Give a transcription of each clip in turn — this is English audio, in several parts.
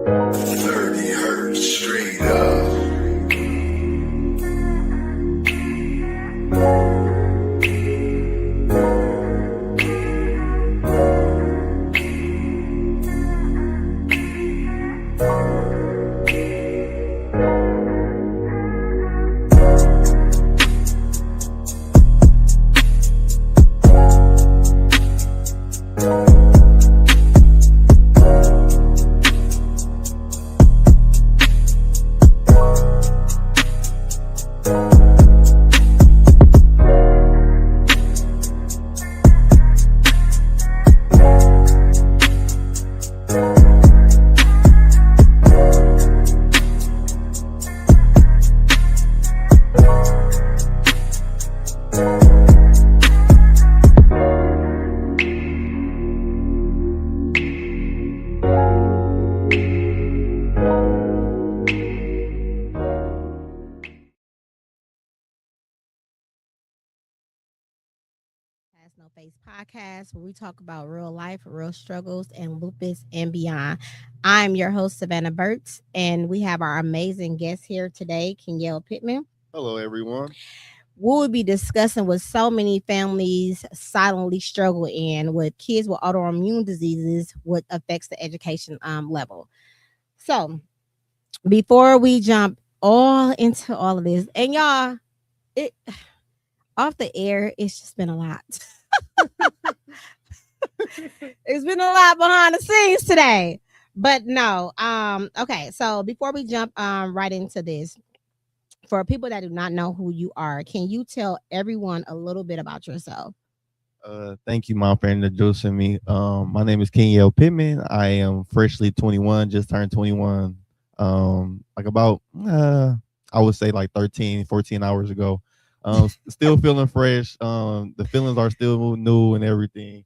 30 hertz straight up. No Face podcast, where we talk about real life, real struggles, and lupus and beyond. I'm your host, Savannah Burks, and we have our amazing guest here today, Kynyel Pittman. Hello, everyone. We will be discussing what so many families silently struggle in with kids with autoimmune diseases, what affects the education level. So, before we jump all into all of this, and y'all, it off the air, it's just been a lot. It's been a lot behind the scenes today. But no, okay. So before we jump right into this, for people that do not know who you are, can you tell everyone a little bit about yourself? Thank you, Mom, for introducing me. My name is Kynyel Pittman. I am freshly 21, just turned 21. Like about, I would say like 13, 14 hours ago. Still feeling fresh. The feelings are still new and everything.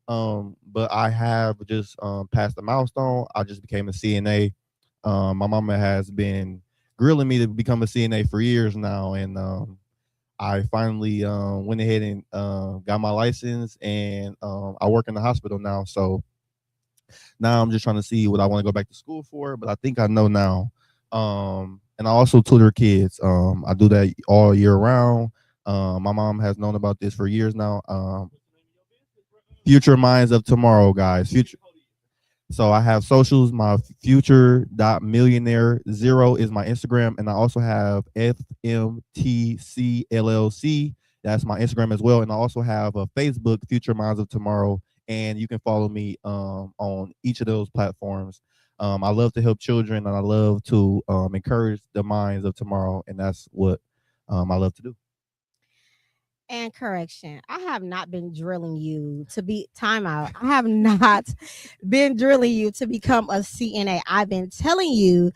But I have just passed a milestone. I just became a CNA. My mama has been grilling me to become a CNA for years now, and I finally went ahead and got my license, and I work in the hospital now. So now I'm just trying to see what I want to go back to school for, but I think I know now. And I also tutor kids. I do that all year round. My mom has known about this for years now. Future Minds of Tomorrow, guys. Future. So I have socials. My future.millionaire0 is my Instagram, and I also have FMTC LLC. That's my Instagram as well, and I also have a Facebook, Future Minds of Tomorrow, and you can follow me on each of those platforms. I love to help children, and I love to encourage the minds of tomorrow, and that's what I love to do. And correction, I have not been drilling you to be timeout. I have not been drilling you to become a CNA. I've been drilling you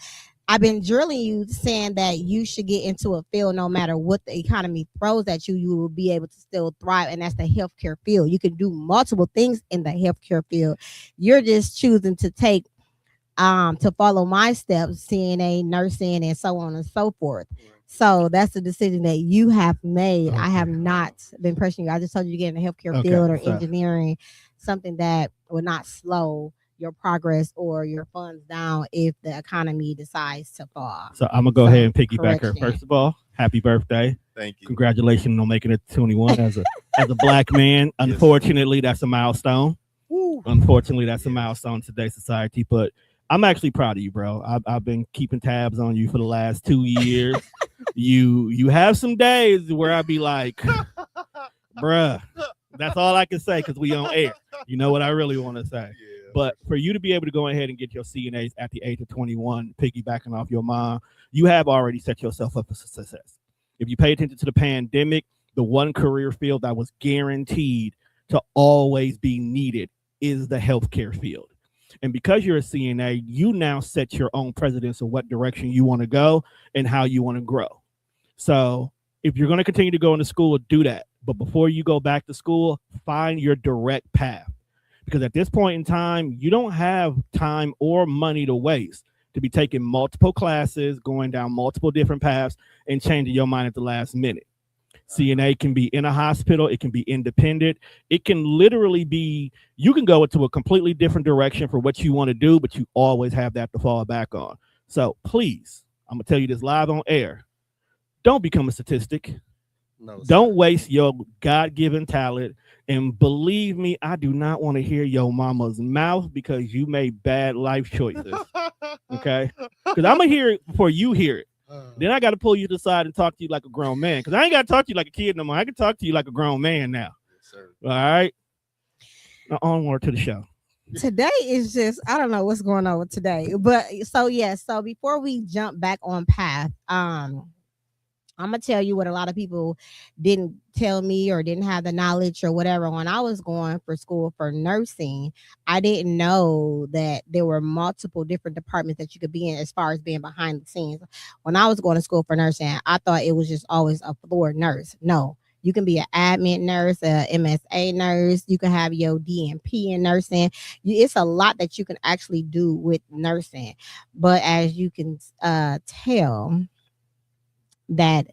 saying that you should get into a field no matter what the economy throws at you, you will be able to still thrive. And that's the healthcare field. You can do multiple things in the healthcare field. You're just choosing to take to follow my steps, CNA, nursing, and so on and so forth. So that's the decision that you have made. Okay. I have not been pressuring you. I just told you to get in the healthcare field or engineering, something that will not slow your progress or your funds down if the economy decides to fall. So I'm gonna go ahead and piggyback her. First of all, happy birthday! Thank you. Congratulations on making it to 21 as a black man. Unfortunately, that's a milestone. Woo. Unfortunately, that's a milestone in today's society. But I'm actually proud of you, bro. I've been keeping tabs on you for the last 2 years. You have some days where I be like, bruh, that's all I can say because we on air. You know what I really want to say. Yeah. But for you to be able to go ahead and get your CNAs at the age of 21, piggybacking off your mom, you have already set yourself up for success. If you pay attention to the pandemic, the one career field that was guaranteed to always be needed is the healthcare field. And because you're a CNA, you now set your own precedence of what direction you want to go and how you want to grow. So if you're going to continue to go into school, do that. But before you go back to school, find your direct path. Because at this point in time, you don't have time or money to waste to be taking multiple classes, going down multiple different paths, and changing your mind at the last minute. CNA can be in a hospital. It can be independent. It can literally be, you can go into a completely different direction for what you want to do, but you always have that to fall back on. So please, I'm going to tell you this live on air. Don't become a statistic. No, Don't waste your God-given talent. And believe me, I do not want to hear your mama's mouth because you made bad life choices. Okay? Because I'm going to hear it before you hear it. Then I got to pull you to the side and talk to you like a grown man. Because I ain't got to talk to you like a kid no more. I can talk to you like a grown man now. Yes, sir. All right? Now onward to the show. Today is just, I don't know what's going on with today. But so before we jump back on path, I'm gonna tell you what a lot of people didn't tell me or didn't have the knowledge or whatever. When I was going for school for nursing, I didn't know that there were multiple different departments that you could be in as far as being behind the scenes. When I was going to school for nursing, I thought it was just always a floor nurse. No, you can be an admin nurse, a MSA nurse. You can have your DNP in nursing. It's a lot that you can actually do with nursing. But as you can tell, that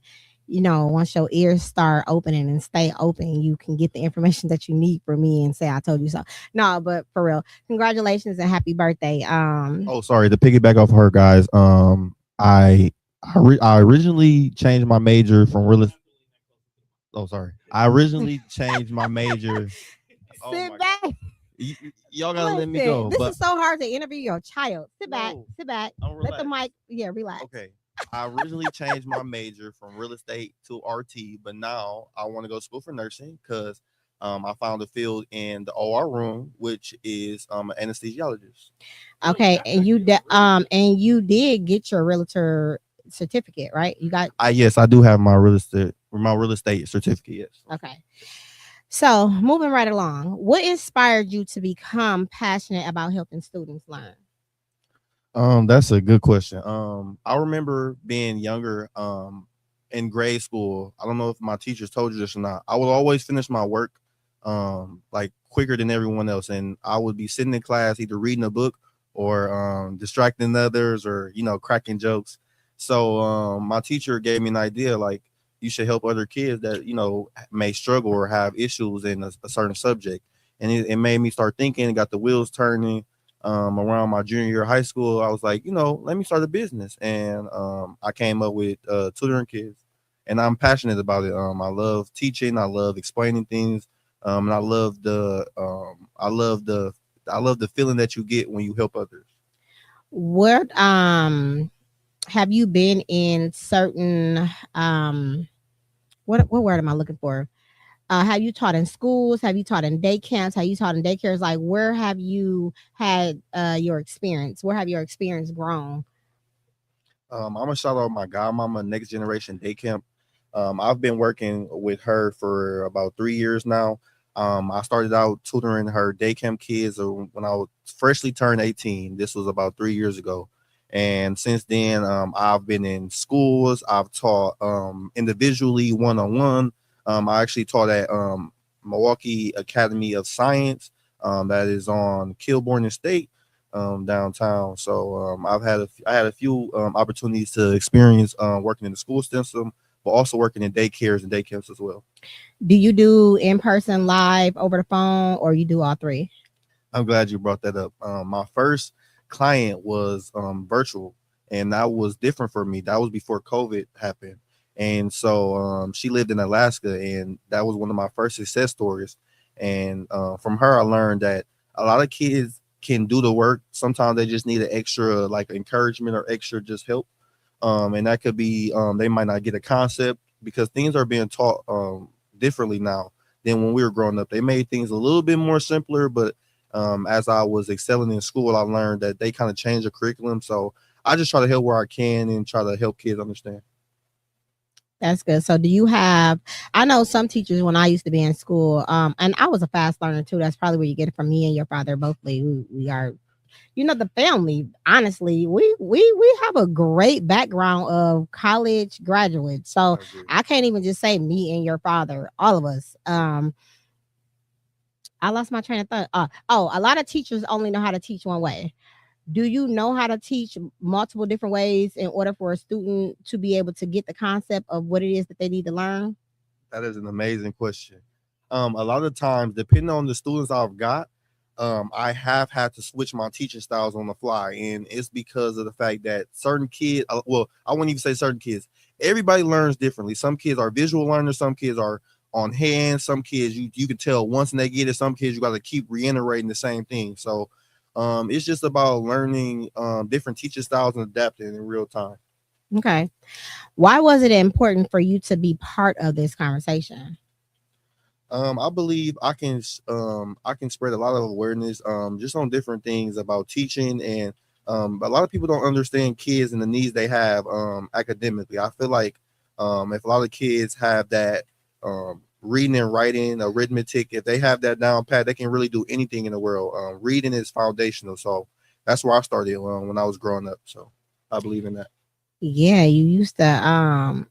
once your ears start opening and stay open, you can get the information that you need from me and say I told you so. No, but for real, congratulations and happy birthday. Oh, sorry, to piggyback off her, guys. I originally changed my major from real estate. Oh, sorry. I originally changed my major. Sit back. Y'all gotta let me go. This but is so hard to interview your child. Sit back. I'm Let the mic relax. Okay. I originally changed my major from real estate to RT, but now I want to go to school for nursing because I found a field in the OR room, which is an anesthesiologist. Okay, and you did get your realtor certificate, right? You got? Yes, I do have my real estate certificate. Yes. Okay. So moving right along, what inspired you to become passionate about helping students learn? That's a good question. I remember being younger, in grade school. I don't know if my teachers told you this or not. I would always finish my work, like quicker than everyone else, and I would be sitting in class either reading a book or distracting others or cracking jokes. So my teacher gave me an idea, like you should help other kids that may struggle or have issues in a certain subject, and it made me start thinking. Got the wheels turning. Around my junior year of high school, I was like, let me start a business. And I came up with Tutoring Kids. And I'm passionate about it. I love teaching, I love explaining things. And I love the feeling that you get when you help others. What have you been in certain what word am I looking for? Have you taught in schools? Have you taught in day camps? Have you taught in daycares? Like, where have you had your experience? Where have your experience grown? I'm gonna shout out my godmama, Next Generation Day Camp. I've been working with her for about 3 years now. I started out tutoring her day camp kids when I was freshly turned 18. This was about 3 years ago. And since then, I've been in schools. I've taught individually, one-on-one. I actually taught at Milwaukee Academy of Science, that is on Kilbourne Estate, downtown. So I had a few opportunities to experience working in the school system, but also working in daycares and day camps as well. Do you do in person, live, over the phone, or you do all three? I'm glad you brought that up. My first client was virtual, and that was different for me. That was before COVID happened. And so she lived in Alaska, and that was one of my first success stories. And from her, I learned that a lot of kids can do the work. Sometimes they just need an extra like encouragement or extra just help. And that could be they might not get a concept because things are being taught differently now than when we were growing up. They made things a little bit more simpler, but as I was excelling in school, I learned that they kind of changed the curriculum. So I just try to help where I can and try to help kids understand. That's good. So do you have, I know some teachers when I used to be in school, and I was a fast learner too. That's probably where you get it from. Me and your father both. We are, the family, honestly, we have a great background of college graduates. So I can't even just say me and your father, all of us. I lost my train of thought. A lot of teachers only know how to teach one way. Do you know how to teach multiple different ways in order for a student to be able to get the concept of what it is that they need to learn? That is an amazing question. A lot of times, depending on the students I've got, I have had to switch my teaching styles on the fly, and it's because of the fact that certain kids, well, I wouldn't even say certain kids. Everybody learns differently. Some kids are visual learners. Some kids are on hands. Some kids you can tell once they get it. Some kids you got to keep reiterating the same thing. So, it's just about learning different teaching styles and adapting in real time. Okay. Why was it important for you to be part of this conversation? I believe I can spread a lot of awareness just on different things about teaching, and a lot of people don't understand kids and the needs they have academically. I feel like if a lot of kids have that reading and writing, arithmetic, if they have that down pat, they can really do anything in the world. Reading is foundational, so that's where I started when I was growing up. So I believe in that. Yeah, you used to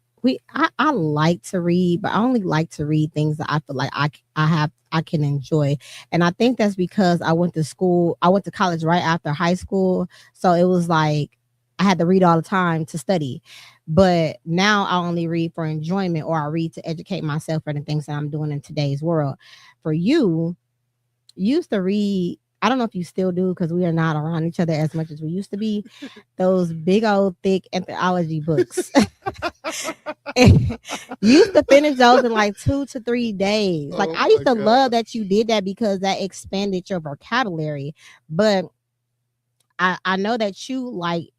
I like to read, but I only like to read things that I feel like I can enjoy. And I think that's because I went to college right after high school. So it was like I had to read all the time to study. But now I only read for enjoyment, or I read to educate myself for the things that I'm doing in today's world. For you, you used to read, I don't know if you still do because we are not around each other as much as we used to be, those big old thick anthology books. You used to finish those in like 2 to 3 days. Like, Oh I used my to love god. that you did that because that expanded your vocabulary. But I know that you like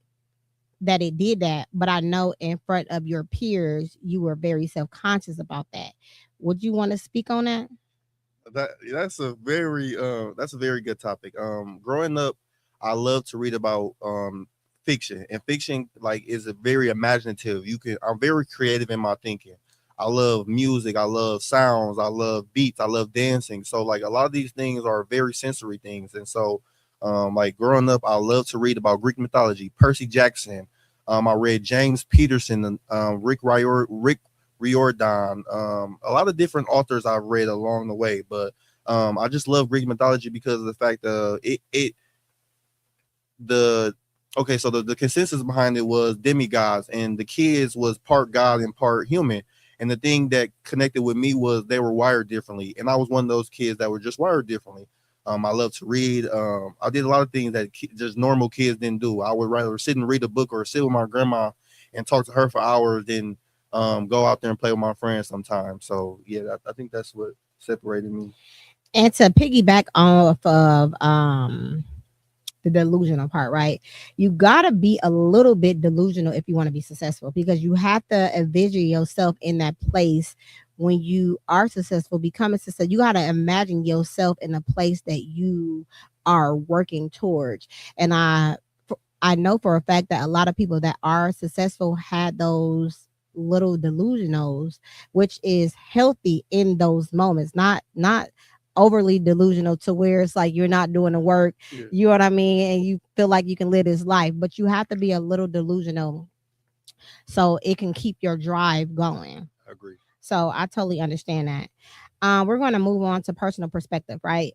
that it did that, but I know in front of your peers you were very self-conscious about that. Would you want to speak on that? That's a very good topic. Growing up, I love to read about fiction, and fiction like is a very imaginative. I'm very creative in my thinking. I love music, I love sounds, I love beats, I love dancing. So like a lot of these things are very sensory things, and so like growing up, I love to read about Greek mythology, Percy Jackson. I read James Peterson, and Rick Riordan, a lot of different authors I've read along the way, but I just love Greek mythology because of the fact the okay, so the consensus behind it was demigods, and the kids was part god and part human. And the thing that connected with me was they were wired differently, and I was one of those kids that were just wired differently. I love to read. I did a lot of things that just normal kids didn't do. I would rather sit and read a book or sit with my grandma and talk to her for hours than go out there and play with my friends sometimes. So yeah, I think that's what separated me. And to piggyback off of the delusional part, right? You gotta be a little bit delusional if you want to be successful, because you have to envision yourself in that place when you are successful, becoming successful. You gotta imagine yourself in a place that you are working towards. And I know for a fact that a lot of people that are successful had those little delusionals, which is healthy in those moments, not overly delusional to where it's like you're not doing the work, Yeah, you know what I mean, and you feel like you can live this life, but you have to be a little delusional so it can keep your drive going. I agree. So I totally understand that. We're going to move on to personal perspective, right?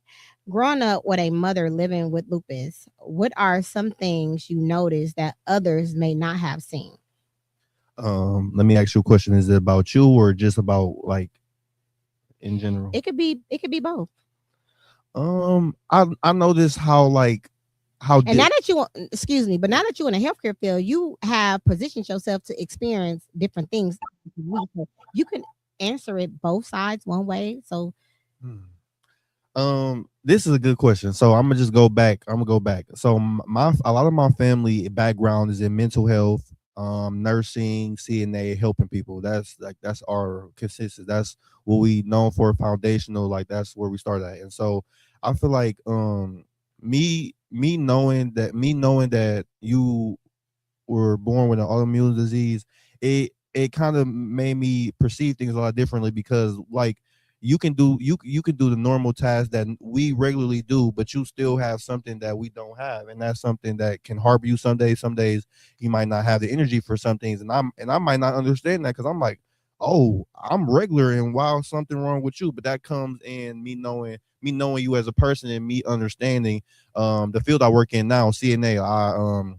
Growing up with a mother living with lupus, what are some things you notice that others may not have seen? Let me ask you a question. Is it about you or just about like in general? It could be both. I noticed how like how And now did that you, excuse me, but now that you're in the healthcare field, you have positioned yourself to experience different things. You can answer it both sides one way. So, this is a good question. So I'm gonna just go back. I'm gonna go back. So my a lot of my family background is in mental health, nursing, CNA, helping people. That's our consistency. That's what we known for, foundational. Like that's where we start at. And so I feel like me knowing that you were born with an autoimmune disease, it kind of made me perceive things a lot differently, because like you can do the normal tasks that we regularly do, but you still have something that we don't have, and that's something that can harbor you some days. Some days you might not have the energy for some things, and I might not understand that, because I'm like, oh, I'm regular and wow, something wrong with you. But that comes in me knowing you as a person, and me understanding the field I work in now, CNA.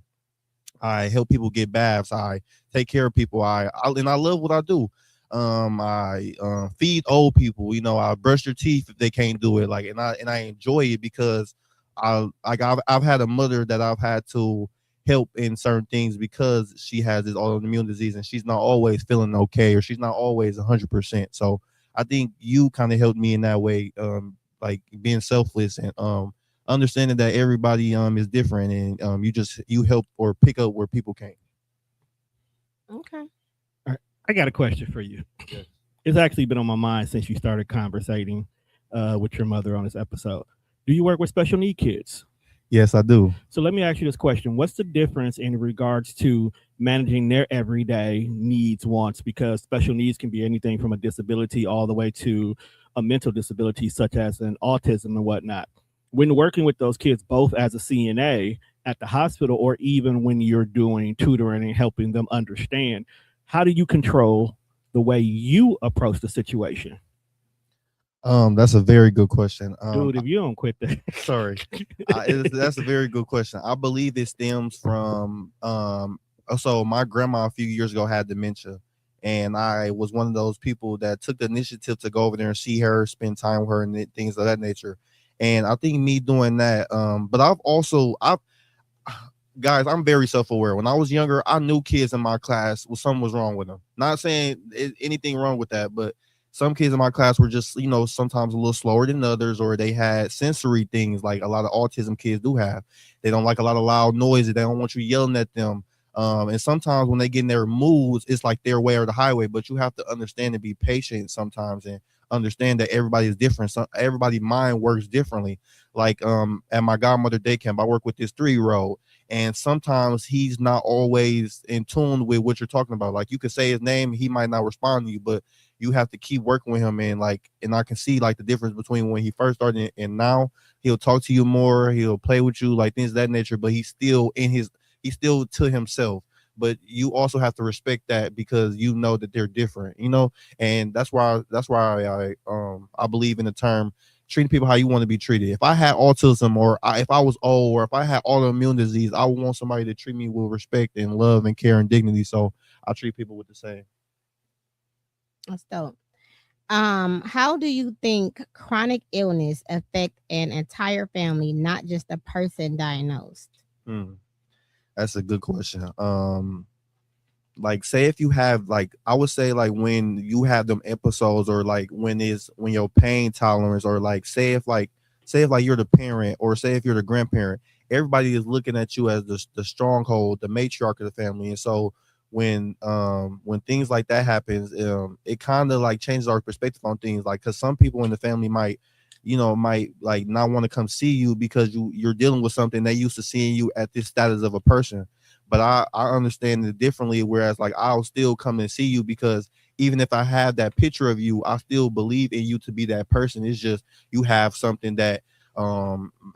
I help people get baths. I take care of people. I love what I do. I feed old people. You know, I brush their teeth if they can't do it. Like, and I enjoy it because I've had a mother that I've had to help in certain things because she has this autoimmune disease and she's not always feeling okay or she's not always 100%. So I think you kind of helped me in that way, like being selfless and understanding that everybody is different and you help or pick up where people can't. Okay. I got a question for you. Yes. It's actually been on my mind since you started conversating with your mother on this episode. Do you work with special need kids? Yes, I do. So let me ask you this question. What's the difference in regards to managing their everyday needs, wants? Because special needs can be anything from a disability all the way to a mental disability, such as an autism and whatnot. When working with those kids, both as a CNA at the hospital or even when you're doing tutoring and helping them understand, how do you control the way you approach the situation? That's a very good question. Dude, if you don't quit that. Sorry, that's a very good question. I believe it stems from so my grandma a few years ago had dementia, and I was one of those people that took the initiative to go over there and see her, spend time with her, and things of that nature. And I think me doing that, but I've guys, I'm very self-aware. When I was younger, I knew kids in my class something was wrong with them. Not saying anything wrong with that, but some kids in my class were just, you know, sometimes a little slower than others, or they had sensory things like a lot of autism kids do have. They don't like a lot of loud noises. They don't want you yelling at them. And sometimes when they get in their moods, it's like their way or the highway. But you have to understand and be patient sometimes and understand that everybody is different. So everybody's mind works differently. Like at my godmother day camp, I work with this 3-year-old. And sometimes he's not always in tune with what you're talking about. Like you could say his name, he might not respond to you, but you have to keep working with him. And I can see like the difference between when he first started and now. He'll talk to you more, he'll play with you, like things of that nature, but he's still to himself. But you also have to respect that because you know that they're different, you know, and that's why I believe in the term treating people how you want to be treated. If I had autism if I was old or if I had autoimmune disease, I would want somebody to treat me with respect and love and care and dignity. So I treat people with the same. That's dope. How do you think chronic illness affect an entire family, not just a person diagnosed? That's a good question. Like say if you have I would say like when you have them episodes or like when your pain tolerance or like say if you're the parent or say if you're the grandparent, everybody is looking at you as the stronghold, the matriarch of the family. And so when things like that happens, it kind of like changes our perspective on things, like because some people in the family might like not want to come see you because you're dealing with something they used to seeing you at this status of a person. But I understand it differently, whereas like I'll still come and see you because even if I have that picture of you, I still believe in you to be that person. It's just you have something that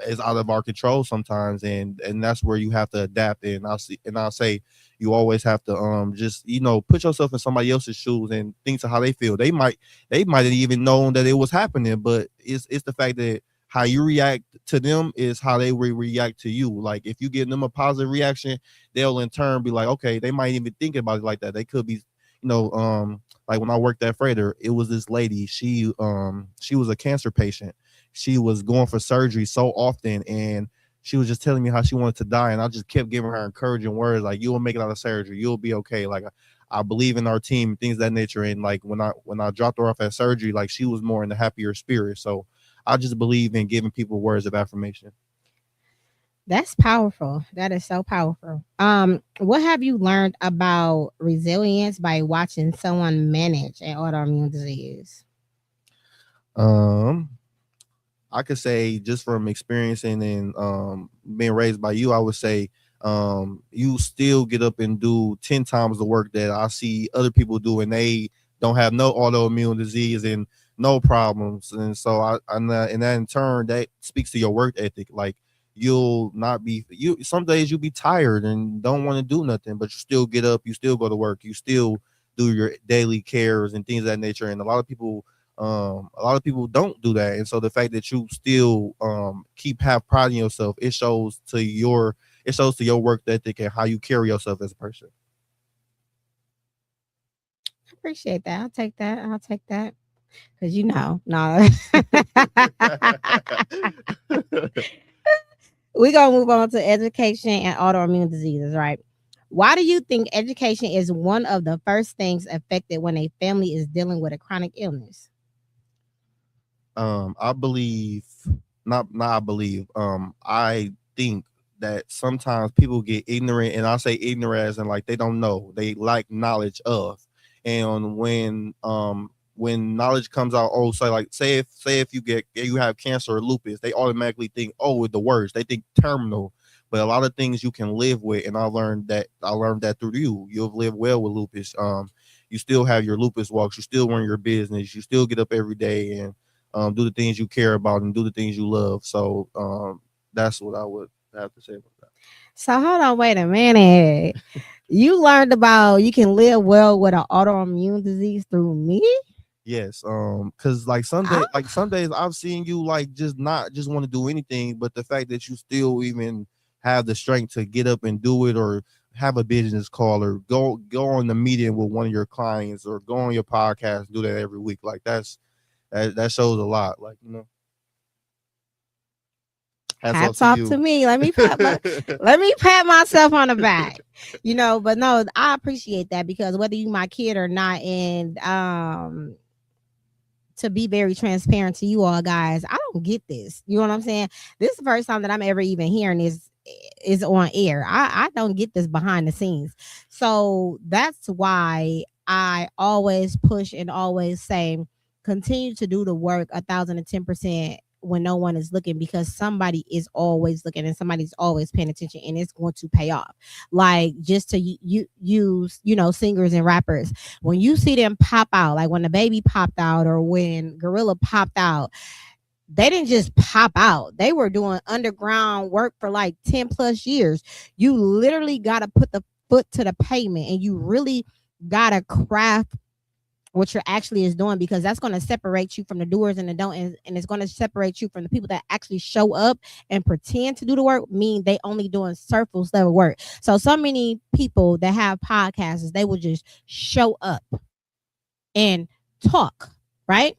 is out of our control sometimes, and that's where you have to adapt. And I'll say you always have to just put yourself in somebody else's shoes and think of how they feel. They might have even known that it was happening, but it's the fact that how you react to them is how they will react to you. Like if you give them a positive reaction, they'll in turn be like, okay, they might even think about it like that. They could be, like when I worked at Freighter, it was this lady. She was a cancer patient. She was going for surgery so often, and she was just telling me how she wanted to die, and I just kept giving her encouraging words like, "You will make it out of surgery. You'll be okay." Like I believe in our team, things of that nature. And like when I dropped her off at surgery, like she was more in the happier spirit. So I just believe in giving people words of affirmation. That's powerful. That is so powerful. What have you learned about resilience by watching someone manage an autoimmune disease? I could say just from experiencing and being raised by you, I would say you still get up and do 10 times the work that I see other people do, and they don't have no autoimmune disease and no problems. And so and that in turn, that speaks to your work ethic. Like you'll not be some days you'll be tired and don't want to do nothing, but you still get up, you still go to work, you still do your daily cares and things of that nature. And a lot of people don't do that. And so the fact that you still have pride in yourself, it shows to your work ethic and how you carry yourself as a person. appreciate that. I'll take that. Cause no. We're gonna move on to education and autoimmune diseases, right? Why do you think education is one of the first things affected when a family is dealing with a chronic illness? I believe not I believe. I think that sometimes people get ignorant, and I say ignorant as in like they don't know, they lack knowledge of. And when knowledge comes out, oh, say if you have cancer or lupus, they automatically think, oh, the worst. They think terminal. But a lot of things you can live with, and I learned that through you. You've lived well with lupus. You still have your lupus walks, you still run your business, you still get up every day and do the things you care about and do the things you love. So that's what I would have to say about that. So hold on, wait a minute. You learned about you can live well with an autoimmune disease through me? Yes, because like some days I've seen you like just not just want to do anything, but the fact that you still even have the strength to get up and do it, or have a business call, or go on the meeting with one of your clients, or go on your podcast, do that every week. Like that shows a lot. Like, hats off to me. Let me pat myself on the back. But no, I appreciate that, because whether you my kid or not, and to be very transparent to you all guys, I don't get this. You know what I'm saying? This is the first time that I'm ever even hearing this is on air. I don't get this behind the scenes. So that's why I always push and always say, continue to do the work 1,010% when no one is looking, because somebody is always looking and somebody's always paying attention, and it's going to pay off. Like, just to use, singers and rappers, when you see them pop out, like when the baby popped out or when Gorilla popped out, they didn't just pop out. They were doing underground work for like 10 plus years. You literally got to put the foot to the pavement, and you really got to craft what you're actually is doing, because that's going to separate you from the doers and the don't, and it's going to separate you from the people that actually show up and pretend to do the work, mean they only doing surface level work. So many people that have podcasts, they will just show up and talk, right?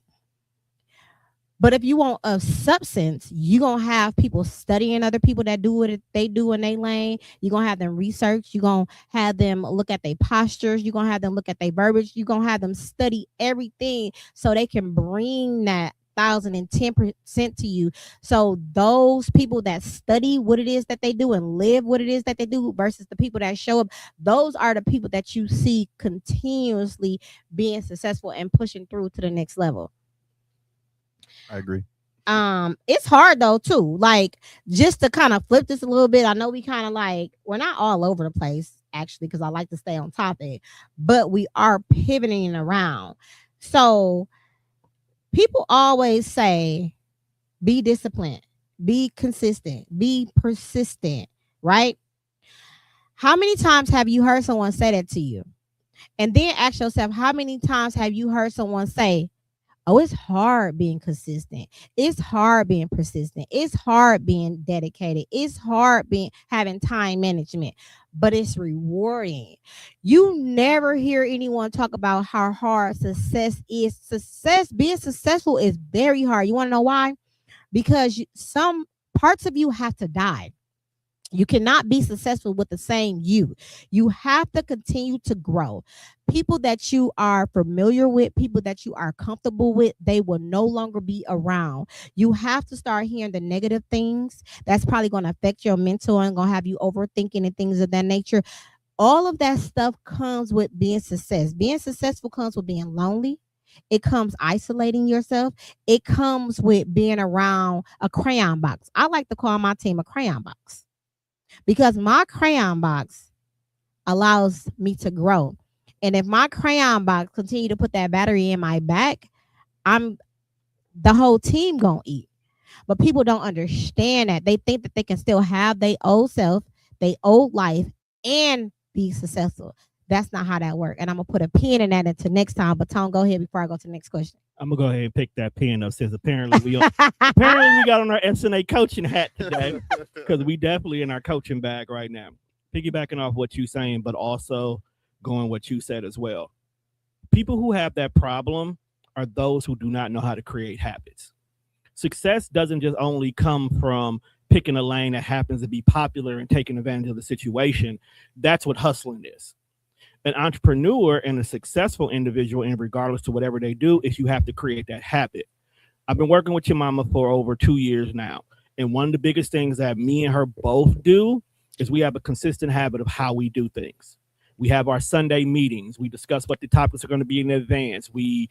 But if you want a substance, you're going to have people studying other people that do what they do in their lane. You're going to have them research. You're going to have them look at their postures. You're going to have them look at their verbiage. You're going to have them study everything so they can bring that 1,010% to you. So those people that study what it is that they do and live what it is that they do versus the people that show up, those are the people that you see continuously being successful and pushing through to the next level. I agree. It's hard though too. Like, just to kind of flip this a little bit, I know we kind of like, we're not all over the place actually, because I like to stay on topic, but we are pivoting around. So people always say, be disciplined, be consistent, be persistent, right? How many times have you heard someone say that to you? And then ask yourself, how many times have you heard someone say, oh, it's hard being consistent. It's hard being persistent. It's hard being dedicated. It's hard having time management, but it's rewarding. You never hear anyone talk about how hard success is. Being successful is very hard. You want to know why? Because some parts of you have to die. You cannot be successful with the same you. You have to continue to grow. People that you are familiar with, people that you are comfortable with, they will no longer be around. You have to start hearing the negative things. That's probably going to affect your mental and going to have you overthinking and things of that nature. All of that stuff comes with being success. Being successful comes with being lonely. It comes isolating yourself. It comes with being around a crayon box. I like to call my team a crayon box, because my crayon box allows me to grow. And if my crayon box continue to put that battery in my back, the whole team gonna eat. But people don't understand that. They think that they can still have their old self, their old life, and be successful. That's not how that works. And I'm gonna put a pin in that until next time. But Tom, go ahead before I go to the next question. I'm gonna go ahead and pick that pen up, since apparently we got on our SNA coaching hat today, because we definitely in our coaching bag right now. Piggybacking off what you're saying, but also going what you said as well. People who have that problem are those who do not know how to create habits. Success doesn't just only come from picking a lane that happens to be popular and taking advantage of the situation. That's what hustling is. An entrepreneur and a successful individual, and regardless to whatever they do, is you have to create that habit. I've been working with your mama for over 2 years now. And one of the biggest things that me and her both do is we have a consistent habit of how we do things. We have our Sunday meetings. We discuss what the topics are going to be in advance. We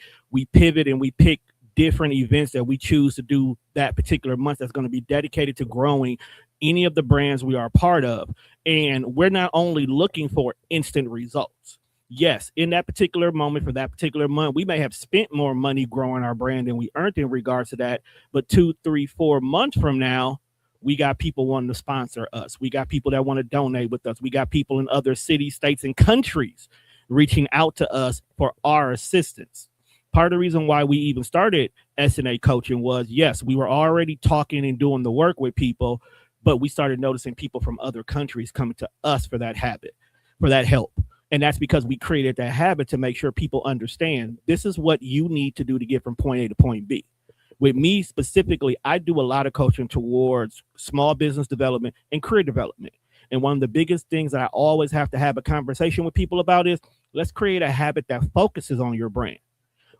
pivot and we pick different events that we choose to do that particular month that's going to be dedicated to growing any of the brands we are a part of. And we're not only looking for instant results. Yes, in that particular moment for that particular month, we may have spent more money growing our brand than we earned in regards to that. But 2, 3, 4 months from now, we got people wanting to sponsor us. We got people that want to donate with us. We got people in other cities, states, and countries reaching out to us for our assistance. Part of the reason why we even started SNA coaching was, yes, we were already talking and doing the work with people, but we started noticing people from other countries coming to us for that habit, for that help. And that's because we created that habit to make sure people understand this is what you need to do to get from point A to point B. With me specifically, I do a lot of coaching towards small business development and career development. And one of the biggest things that I always have to have a conversation with people about is let's create a habit that focuses on your brand.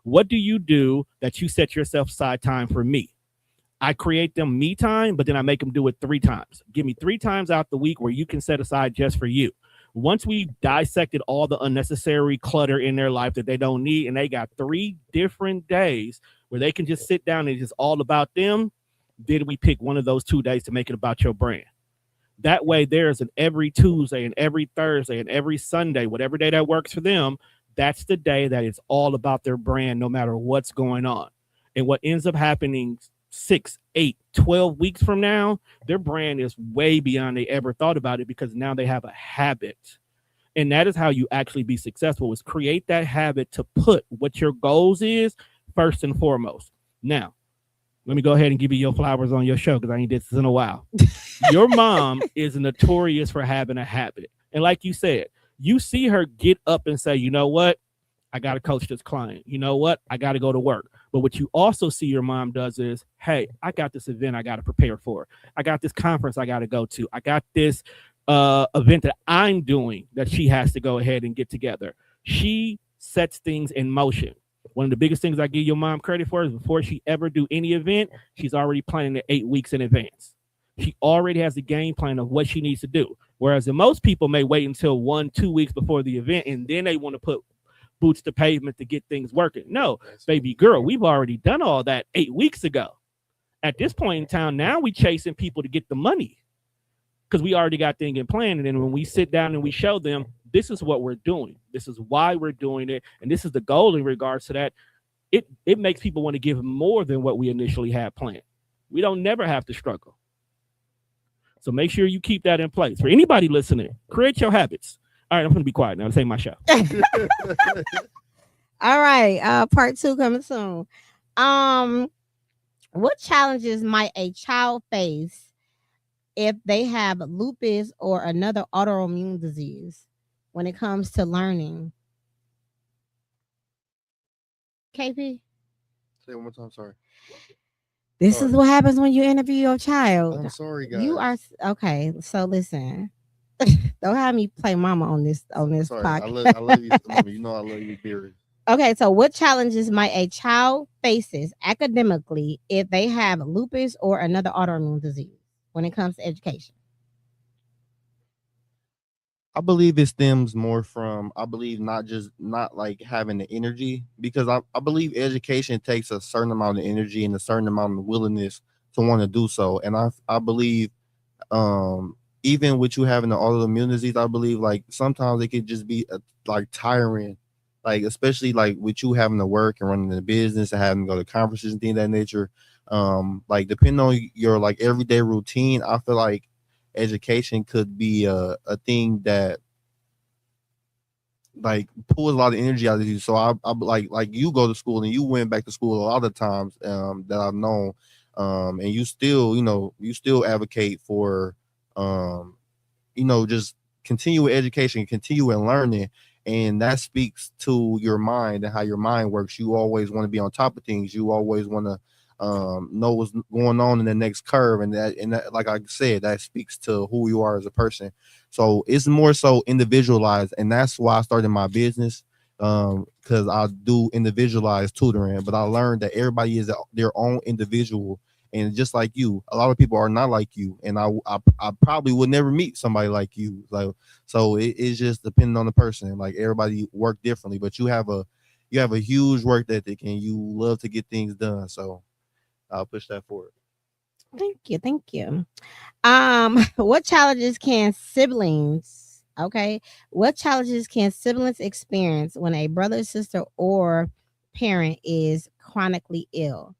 What do you do that you set yourself aside time for me? I create them me time, but then I make them do it 3 times. Give me 3 times out the week where you can set aside just for you. Once we dissected all the unnecessary clutter in their life that they don't need, and they got 3 different days where they can just sit down and it's just all about them, then we pick one of those 2 days to make it about your brand. That way there's an every Tuesday and every Thursday and every Sunday, whatever day that works for them, that's the day that it's all about their brand no matter what's going on. And what ends up happening 6, 8, 12 weeks from now, their brand is way beyond they ever thought about it because now they have a habit. And that is how you actually be successful, is create that habit to put what your goals is first and foremost. Now, let me go ahead and give you your flowers on your show because I ain't did this in a while. Your mom is notorious for having a habit. And like you said, you see her get up and say, you know what? I got to coach this client. You know what? I got to go to work. But what you also see your mom does is, hey, I got this event I got to prepare for. I got this conference I got to go to. I got this event that I'm doing that she has to go ahead and get together. She sets things in motion. One of the biggest things I give your mom credit for is before she ever do any event, she's already planning it 8 weeks in advance. She already has the game plan of what she needs to do. Whereas most people may wait until 1, 2 weeks before the event, and then they want to put boots to pavement to get things working. No, baby girl, we've already done all that 8 weeks ago. At this point in time, now we chasing people to get the money because we already got things in plan. And then when we sit down and we show them, this is what we're doing. This is why we're doing it. And this is the goal in regards to that. It makes people want to give more than what we initially had planned. We don't never have to struggle. So make sure you keep that in place. For anybody listening, create your habits. All right, I'm going to be quiet now. This ain't my show. All right, part 2 coming soon. What challenges might a child face if they have lupus or another autoimmune disease when it comes to learning? KP? Say it one more time, sorry. This is what happens when you interview your child. I'm sorry, guys. You are okay. So listen, don't have me play mama on this Sorry, podcast. I love you, Mama. You know I love you, period. Okay, so what challenges might a child faces academically if they have lupus or another autoimmune disease when it comes to education? I believe it stems more from, not like having the energy, because I believe education takes a certain amount of energy and a certain amount of willingness to want to do so. And I believe even with you having the autoimmune disease, I believe like sometimes it could just be like tiring, like especially like with you having to work and running the business and having to go to conferences and things of that nature. Like depending on your like everyday routine, I feel like education could be a thing that like pulls a lot of energy out of you. So I like you go to school and you went back to school a lot of times that I've known, and you still advocate for just continue with education, continue in learning. and that speaks to your mind and how your mind works. You always want to be on top of things. You always want to know what's going on in the next curve, and that, like I said, that speaks to who you are as a person. So it's more so individualized, and that's why I started my business, because I do individualized tutoring. But I learned that everybody is their own individual, and just like you, a lot of people are not like you, and I probably would never meet somebody like you. Like, so it's just depending on the person. Like, everybody work differently, but you have a huge work ethic, and you love to get things done. So I'll push that forward. Thank you. Thank you. What challenges can siblings, okay? What challenges can siblings experience when a brother, sister, or parent is chronically ill?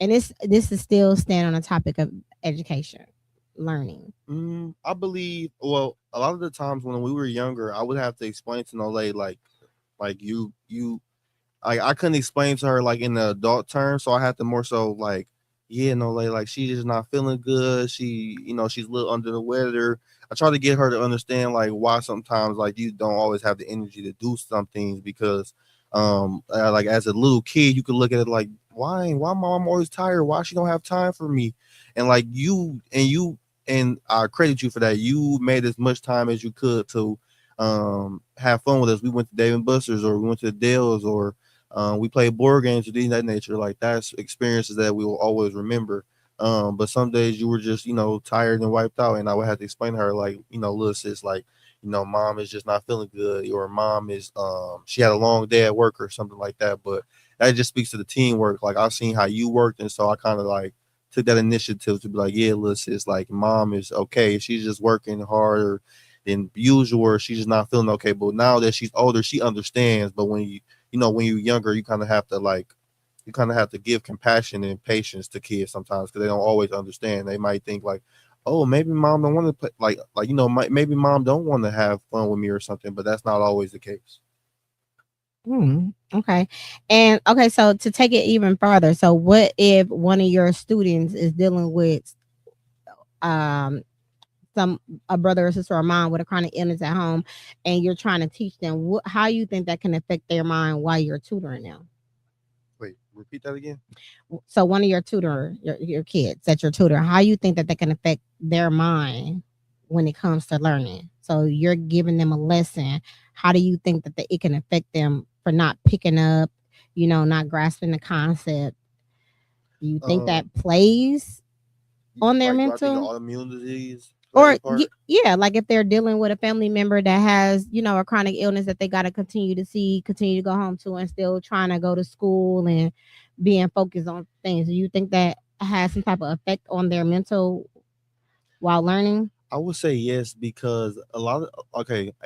And this is still staying on the topic of education, learning. I believe. Well, a lot of the times when we were younger, I would have to explain to Nole, like you I couldn't explain to her like in the adult terms, so I had to more so like, yeah, no, like she's just not feeling good. She's a little under the weather. I try to get her to understand like why sometimes like you don't always have the energy to do some things, because like as a little kid you could look at it like, why mom always tired? Why she don't have time for me? And like and I credit you for that. You made as much time as you could to have fun with us. We went to Dave and Buster's, or we went to the Dales, or we played board games or things of that nature. Like, that's experiences that we will always remember. But some days you were just, tired and wiped out, and I would have to explain to her, like, little sis, like, mom is just not feeling good, or mom is she had a long day at work or something like that. But that just speaks to the teamwork. Like, I've seen how you worked, and so I kind of like took that initiative to be like, yeah, little sis, like, mom is okay. She's just working harder than usual, or she's just not feeling okay. But now that she's older, she understands. But when you're younger, you kind of have to give compassion and patience to kids sometimes, because they don't always understand. They might think like, oh, maybe mom don't want to play, maybe mom don't want to have fun with me or something, but that's not always the case. Okay. And okay, so to take it even further, so what if one of your students is dealing with um a brother or sister or mom with a chronic illness at home, and you're trying to teach them how you think that can affect their mind while you're tutoring them? Wait, repeat that again. So one of your kids that you're tutoring, how you think that can affect their mind when it comes to learning? So you're giving them a lesson. How do you think that it can affect them for not picking up, not grasping the concept? Do you think that plays on their Like, do I think mental? autoimmune disease Or plays a part? yeah, like if they're dealing with a family member that has, a chronic illness that they got to continue to go home to, and still trying to go to school and being focused on things. Do you think that has some type of effect on their mental while learning? I would say yes, because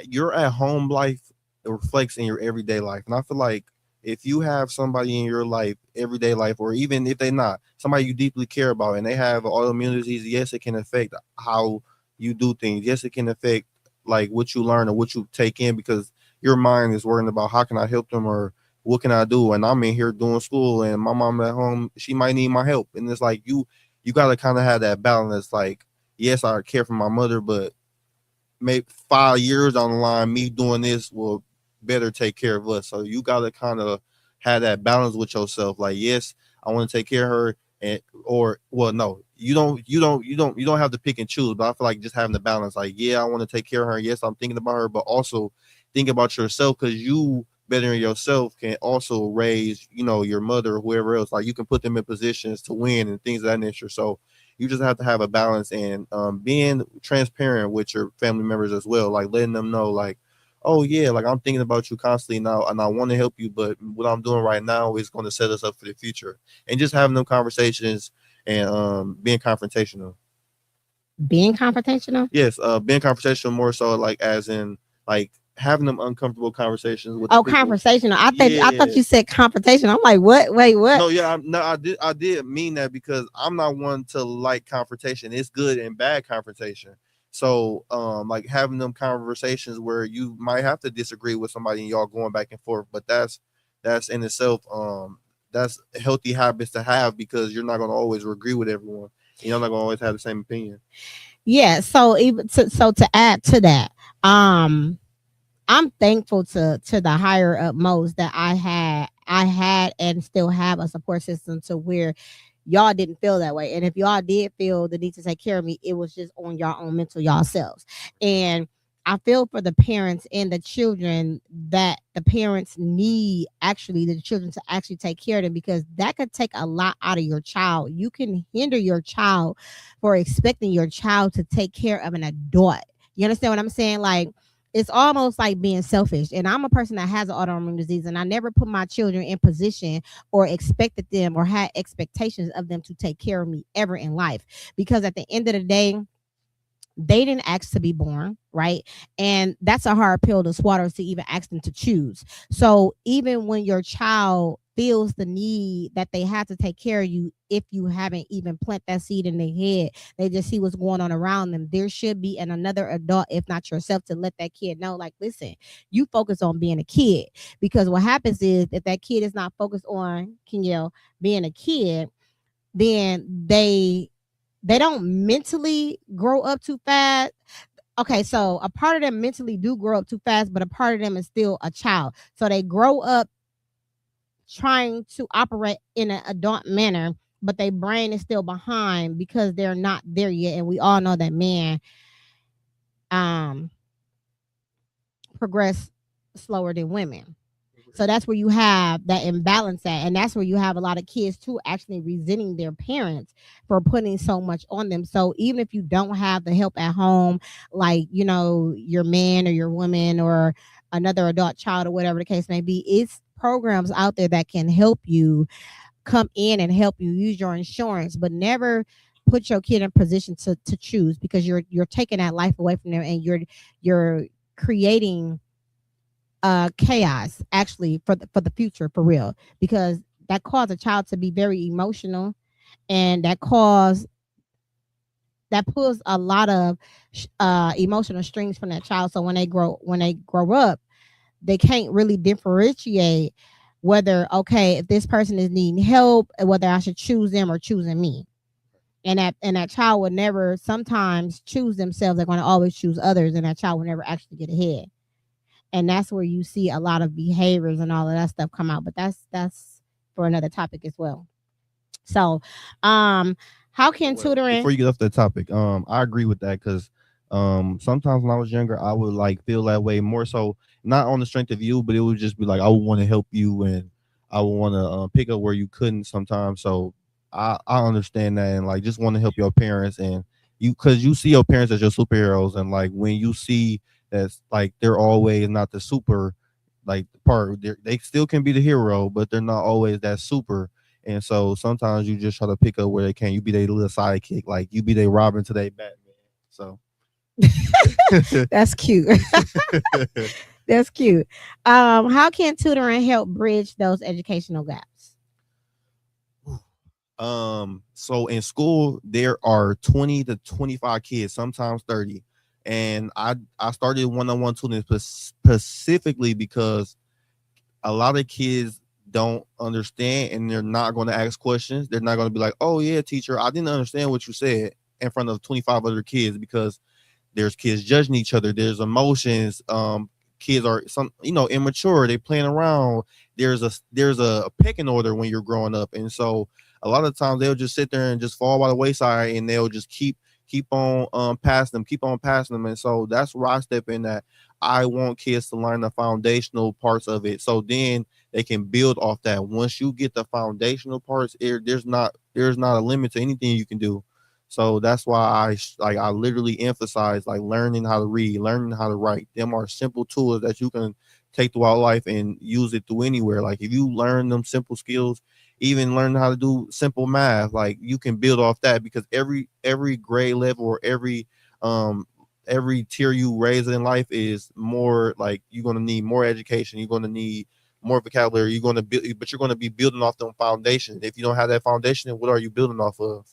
your at home life, it reflects in your everyday life. And I feel like if you have somebody in your life, everyday life, or even if they're not, somebody you deeply care about, and they have autoimmune disease, yes, it can affect how you do things. Yes, it can affect like what you learn or what you take in, because your mind is worrying about how can I help them, or what can I do? And I'm in here doing school, and my mom at home, she might need my help. And it's like you got to kind of have that balance. Like, yes, I care for my mother, but maybe 5 years down the line, me doing this will better take care of us. So you gotta kind of have that balance with yourself. Like, yes, I want to take care of her, and or well, no, you don't have to pick and choose. But I feel like just having the balance. Like, yeah, I want to take care of her. Yes, I'm thinking about her, but also think about yourself, because you bettering yourself can also raise, your mother or whoever else. Like, you can put them in positions to win and things of that nature. So you just have to have a balance, and being transparent with your family members as well, like letting them know, like, oh yeah, like I'm thinking about you constantly now, and I want to help you, but what I'm doing right now is going to set us up for the future. And just having them conversations, and being confrontational. Being confrontational? Yes, being confrontational, more so like as in like having them uncomfortable conversations with the Oh, people. conversational. I thought Yeah. you said confrontation. I'm like, what? Wait, what? No, yeah, I did mean that, because I'm not one to like confrontation. It's good and bad confrontation. So, like having them conversations where you might have to disagree with somebody and y'all going back and forth, but that's in itself, that's healthy habits to have, because you're not gonna always agree with everyone. You're not gonna always have the same opinion. Yeah. So to add to that, I'm thankful to the higher up most that I had and still have a support system to where y'all didn't feel that way. And if y'all did feel the need to take care of me, it was just on your own mental y'all selves. And I feel for the parents and the children that the parents need actually the children to actually take care of them, because that could take a lot out of your child. You can hinder your child for expecting your child to take care of an adult. You understand what I'm saying? Like, it's almost like being selfish. And I'm a person that has an autoimmune disease, and I never put my children in position or expected them or had expectations of them to take care of me ever in life. Because at the end of the day, they didn't ask to be born, right? And that's a hard pill to swallow to even ask them to choose. So even when your child feels the need that they have to take care of you, if you haven't even plant that seed in their head, they just see what's going on around them. There should be another adult, if not yourself, to let that kid know, like, listen, you focus on being a kid. Because what happens is if that kid is not focused on, Kynyel, being a kid, then they don't mentally grow up too fast. Okay, so a part of them mentally do grow up too fast, but a part of them is still a child. So they grow up trying to operate in an adult manner, but their brain is still behind because they're not there yet. And we all know that men um progress slower than women. So that's where you have that imbalance at. And that's where you have a lot of kids too actually resenting their parents for putting so much on them. So even if you don't have the help at home, like, you know, your man or your woman or another adult child or whatever the case may be, it's programs out there that can help you come in and help you use your insurance, but never put your kid in position to choose, because you're taking that life away from them, and you're creating chaos actually for the future, for real, because that cause a child to be very emotional, and that pulls a lot of emotional strings from that child. So when they grow up, they can't really differentiate whether, okay, if this person is needing help, whether I should choose them or choosing me. And that child would never sometimes choose themselves. They're going to always choose others, and that child will never actually get ahead. And that's where you see a lot of behaviors and all of that stuff come out. But that's for another topic as well. So, how can Well, tutoring? before you get off that topic, I agree with that because sometimes when I was younger, I would like feel that way more so not on the strength of you, but it would just be like I would want to help you and I would want to pick up where you couldn't sometimes. So I understand that and like just want to help your parents and you because you see your parents as your superheroes and like when you see that's like they're always not the super like part they still can be the hero, but they're not always that super. And so sometimes you just try to pick up where they can. You be their little sidekick, like you be their Robin to their Batman. So That's cute. That's cute. How can tutoring help bridge those educational gaps? So in school there are 20 to 25 kids, sometimes 30. And I started one-on-one tutoring specifically because a lot of kids don't understand and they're not going to ask questions. They're not going to be like, oh yeah, teacher, I didn't understand what you said in front of 25 other kids because there's kids judging each other. There's emotions. Kids are immature. They playing around. There's a pecking order when you're growing up. And so a lot of times they'll just sit there and just fall by the wayside and they'll just keep on passing them. And so that's where I step in that I want kids to learn the foundational parts of it. So then they can build off that. Once you get the foundational parts, there's not a limit to anything you can do. So that's why I literally emphasize like learning how to read, learning how to write. Them are simple tools that you can take throughout life and use it through anywhere. Like if you learn them simple skills, even learn how to do simple math, like you can build off that because every grade level or every tier you raise in life is more like you're going to need more education. You're going to need more vocabulary. You're going to build, but you're going to be building off them foundation. If you don't have that foundation, then what are you building off of?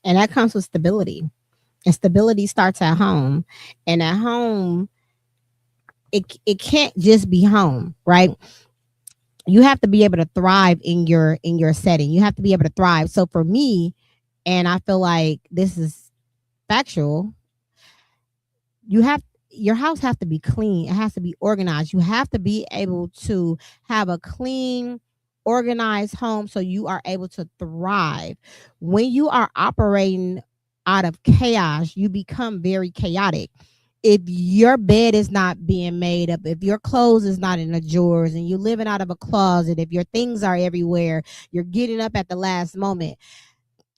And that comes with stability. And stability starts at home. And at home, it can't just be home, right? You have to be able to thrive in your setting. You have to be able to thrive. So for me, and I feel like this is factual, you have your house has to be clean. It has to be organized. You have to be able to have a clean, organized home so you are able to thrive. When you are operating out of chaos, you become very chaotic. If your bed is not being made up, if your clothes is not in the drawers and you're living out of a closet, if your things are everywhere, you're getting up at the last moment,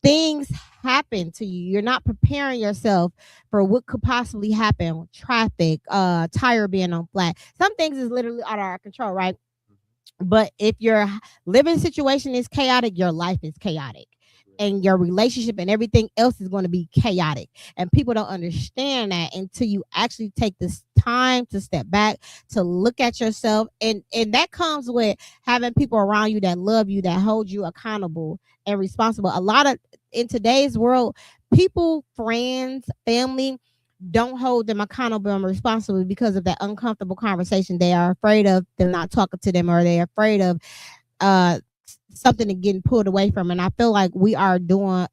things happen to you. You're not preparing yourself for what could possibly happen with traffic, tire being on flat. Some things is literally out of our control, right? But if your living situation is chaotic, your life is chaotic. And your relationship and everything else is going to be chaotic. And people don't understand that until you actually take this time to step back, to look at yourself. And that comes with having people around you that love you, that hold you accountable and responsible. A lot of, in today's world, people, friends, family, don't hold them accountable and responsible because of that uncomfortable conversation. They are afraid of them not talking to them, or they're afraid of uh something and getting pulled away from. And I feel like we are doing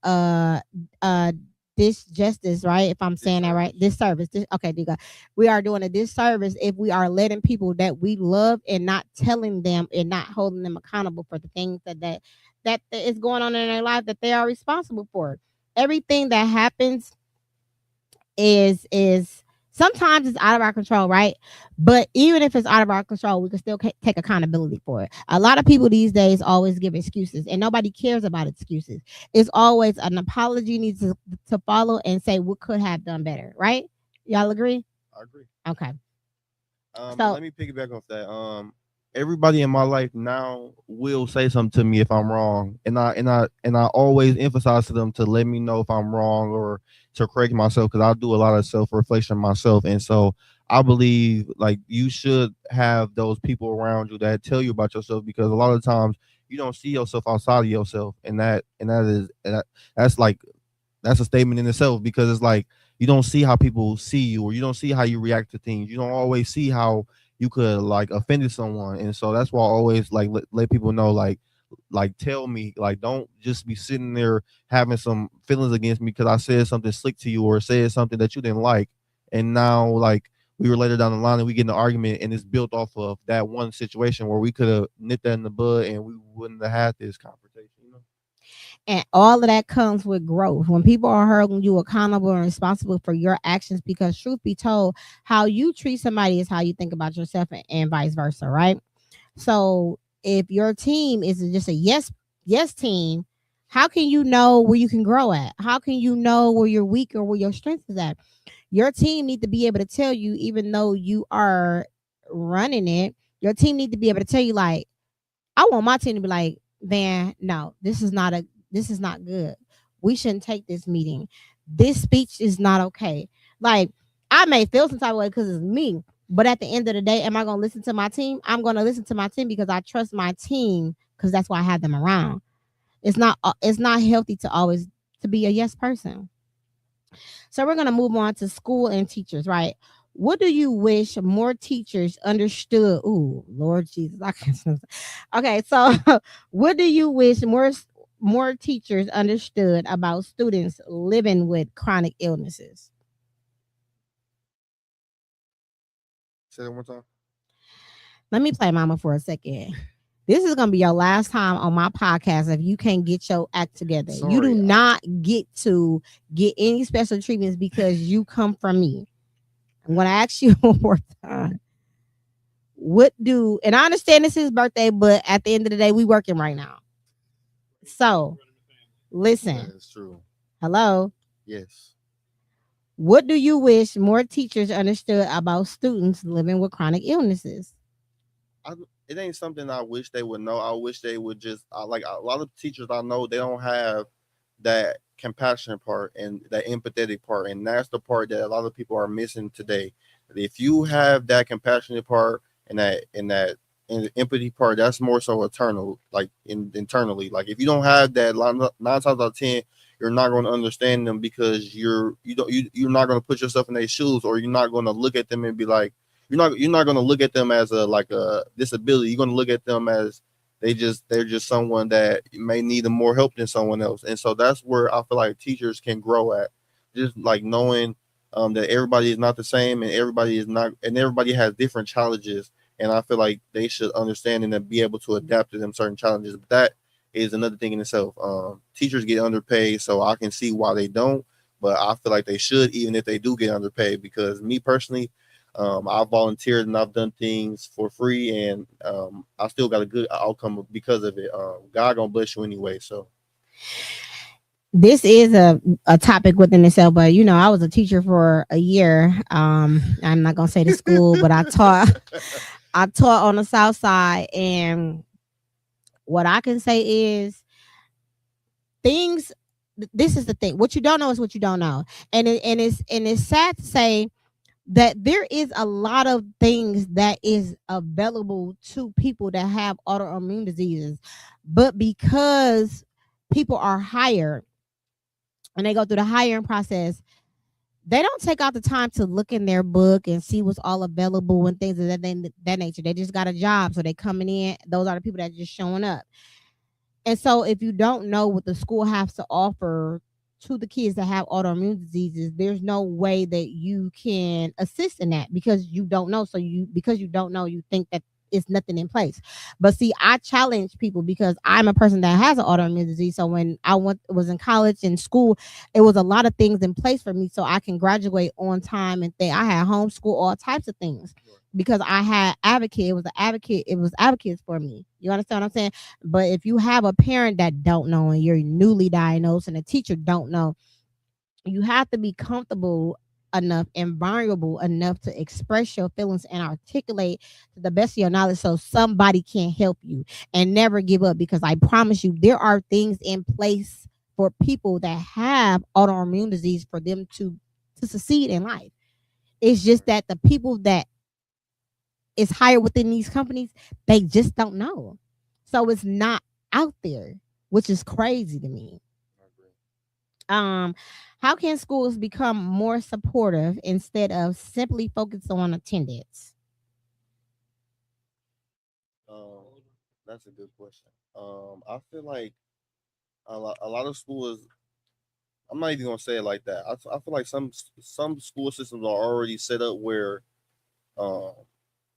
this justice, right? If I'm saying that right, this service. Okay, there you go. We are doing a disservice if we are letting people that we love and not telling them and not holding them accountable for the things that is going on in their life that they are responsible for. Everything that happens is sometimes it's out of our control, right? But even if it's out of our control, we can still take accountability for it. A lot of people these days always give excuses, and nobody cares about excuses. It's always an apology needs to follow and say what could have done better, right? Y'all agree? I agree. Okay. So let me piggyback off that. Everybody in my life now will say something to me if I'm wrong, and I always emphasize to them to let me know if I'm wrong or to correct myself, because I do a lot of self reflection myself. And so I believe like you should have those people around you that tell you about yourself, because a lot of times you don't see yourself outside of yourself, and that's like that's a statement in itself, because it's like you don't see how people see you, or you don't see how you react to things. You don't always see how you could like offended someone. And so that's why I always like let people know, like tell me, like don't just be sitting there having some feelings against me because I said something slick to you or said something that you didn't like, and now like we were later down the line and we get in an argument, and it's built off of that one situation where we could have nipped that in the bud and we wouldn't have had this confrontation, you know. And all of that comes with growth. When people are holding you accountable and responsible for your actions, because truth be told, how you treat somebody is how you think about yourself, and vice versa, right? So if your team is just a yes team, how can you know where you can grow at? How can you know where you're weak or where your strength is at? Your team need to be able to tell you, even though you are running it, your team need to be able to tell you, like, I want my team to be like, Van, no, this is not good. We shouldn't take this meeting. This speech is not okay. Like, I may feel some type of way because it's me, but at the end of the day, am I going to listen to my team? I'm going to listen to my team because I trust my team, because that's why I have them around. It's not healthy to always to be a yes person. So we're going to move on to school and teachers, right? What do you wish more teachers understood? Ooh, Lord Jesus. I can't. Okay, so what do you wish more teachers understood about students living with chronic illnesses? Say that one time. Let me play mama for a second. This is going to be your last time on my podcast if you can't get your act together. Sorry, you do not get to get any special treatments because you come from me. I'm going to ask you one more time. And I understand this is his birthday, but at the end of the day, we working right now. So, listen. That's true. Hello. Yes. What do you wish more teachers understood about students living with chronic illnesses? It ain't something I wish they would know. I wish they would just like a lot of teachers I know, they don't have that compassion part and that empathetic part, and that's the part that a lot of people are missing today. If you have that compassionate part and the empathy part, that's more so eternal, like internally. Like if you don't have that, 9 times out of 10, you're not going to understand them, because you're not going to put yourself in their shoes, or you're not going to look at them and be like, you're not going to look at them as a disability. You're going to look at them as they're just someone that may need more help than someone else. And so that's where I feel like teachers can grow at, just like knowing that everybody is not the same, and everybody has different challenges. And I feel like they should understand and then be able to adapt to them certain challenges. But that is another thing in itself. Teachers get underpaid, so I can see why they don't, but I feel like they should, even if they do get underpaid. Because me personally, I've volunteered and I've done things for free, and I still got a good outcome because of it. God gonna bless you anyway. So This is a topic within itself, but I was a teacher for a year. I'm not gonna say the school, but I taught on the South Side, and what I can say is things. This is the thing. What you don't know is what you don't know, and it's sad to say that there is a lot of things that is available to people that have autoimmune diseases, but because people are hired and they go through the hiring process, they don't take out the time to look in their book and see what's all available and things of that nature. They just got a job, so they coming in. Those are the people that are just showing up. And so if you don't know what the school has to offer to the kids that have autoimmune diseases, there's no way that you can assist in that because you don't know. So because you don't know, you think that it's nothing in place. But see, I challenge people because I'm a person that has an autoimmune disease. So when was in college and school, it was a lot of things in place for me so I can graduate on time and I had homeschool, all types of things because I had advocate. It was advocates for me. You understand what I'm saying? But if you have a parent that don't know and you're newly diagnosed and a teacher don't know, you have to be comfortable enough and vulnerable enough to express your feelings and articulate to the best of your knowledge so somebody can help you, and never give up, because I promise you there are things in place for people that have autoimmune disease for them to succeed in life. It's just that the people that is hired within these companies, they just don't know. So it's not out there, which is crazy to me. How can schools become more supportive instead of simply focus on attendance? Um, that's a good question. I feel like a lot of schools. I'm not even gonna say it like that. I feel like some school systems are already set up where um,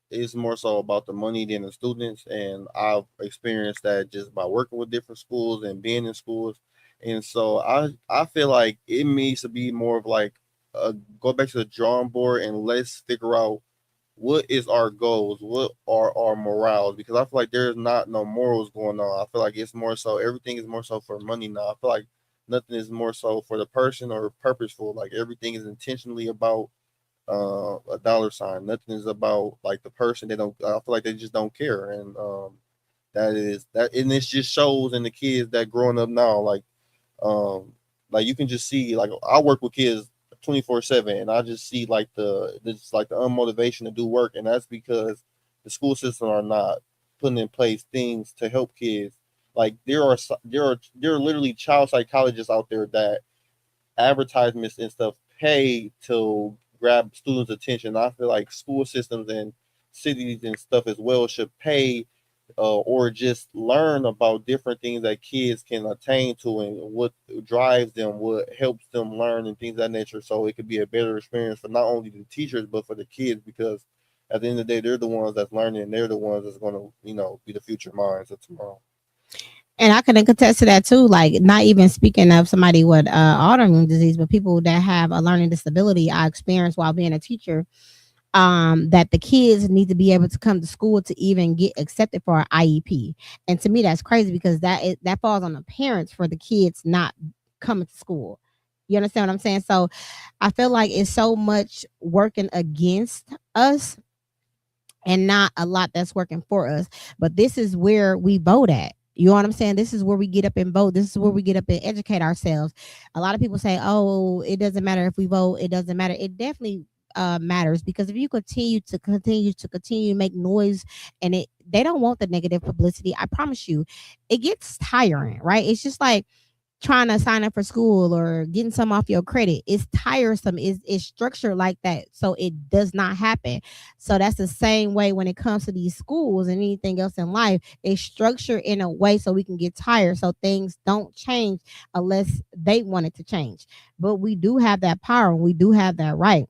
it's more so about the money than the students, and I've experienced that just by working with different schools and being in schools. And so I feel like it needs to be more of like go back to the drawing board and let's figure out what is our goals, what are our morals, because I feel like there's not no morals going on. I feel like it's more so everything is more so for money now. I feel like nothing is more so for the person or purposeful. Like everything is intentionally about a dollar sign. Nothing is about like the person. They don't. I feel like they just don't care, and that is that, and it just shows in the kids that growing up now. Um, like you can just see. Like I work with kids 24/7, and I just see like the unmotivation to do work, and that's because the school system are not putting in place things to help kids. Like there are literally child psychologists out there that advertisements and stuff pay to grab students' attention. I feel like school systems and cities and stuff as well should pay or just learn about different things that kids can attain to and what drives them, what helps them learn, and things of that nature. So it could be a better experience for not only the teachers but for the kids, because at the end of the day, they're the ones that's learning, and they're the ones that's going to, be the future minds of tomorrow. And I can contest to that too. Like, not even speaking of somebody with autoimmune disease, but people that have a learning disability. I experienced while being a teacher that the kids need to be able to come to school to even get accepted for an IEP. And to me, that's crazy because that falls on the parents for the kids not coming to school. You understand what I'm saying? So I feel like it's so much working against us and not a lot that's working for us. But this is where we vote at. You know what I'm saying? This is where we get up and vote. This is where we get up and educate ourselves. A lot of people say, "Oh, it doesn't matter if we vote. It doesn't matter." It definitely matters, because if you continue to make noise, and they don't want the negative publicity. I promise you, it gets tiring, right? It's just like trying to sign up for school or getting some off your credit. It's tiresome. It's structured like that, so it does not happen. So that's the same way when it comes to these schools and anything else in life. It's structured in a way so we can get tired, so things don't change unless they want it to change. But we do have that power. We do have that right.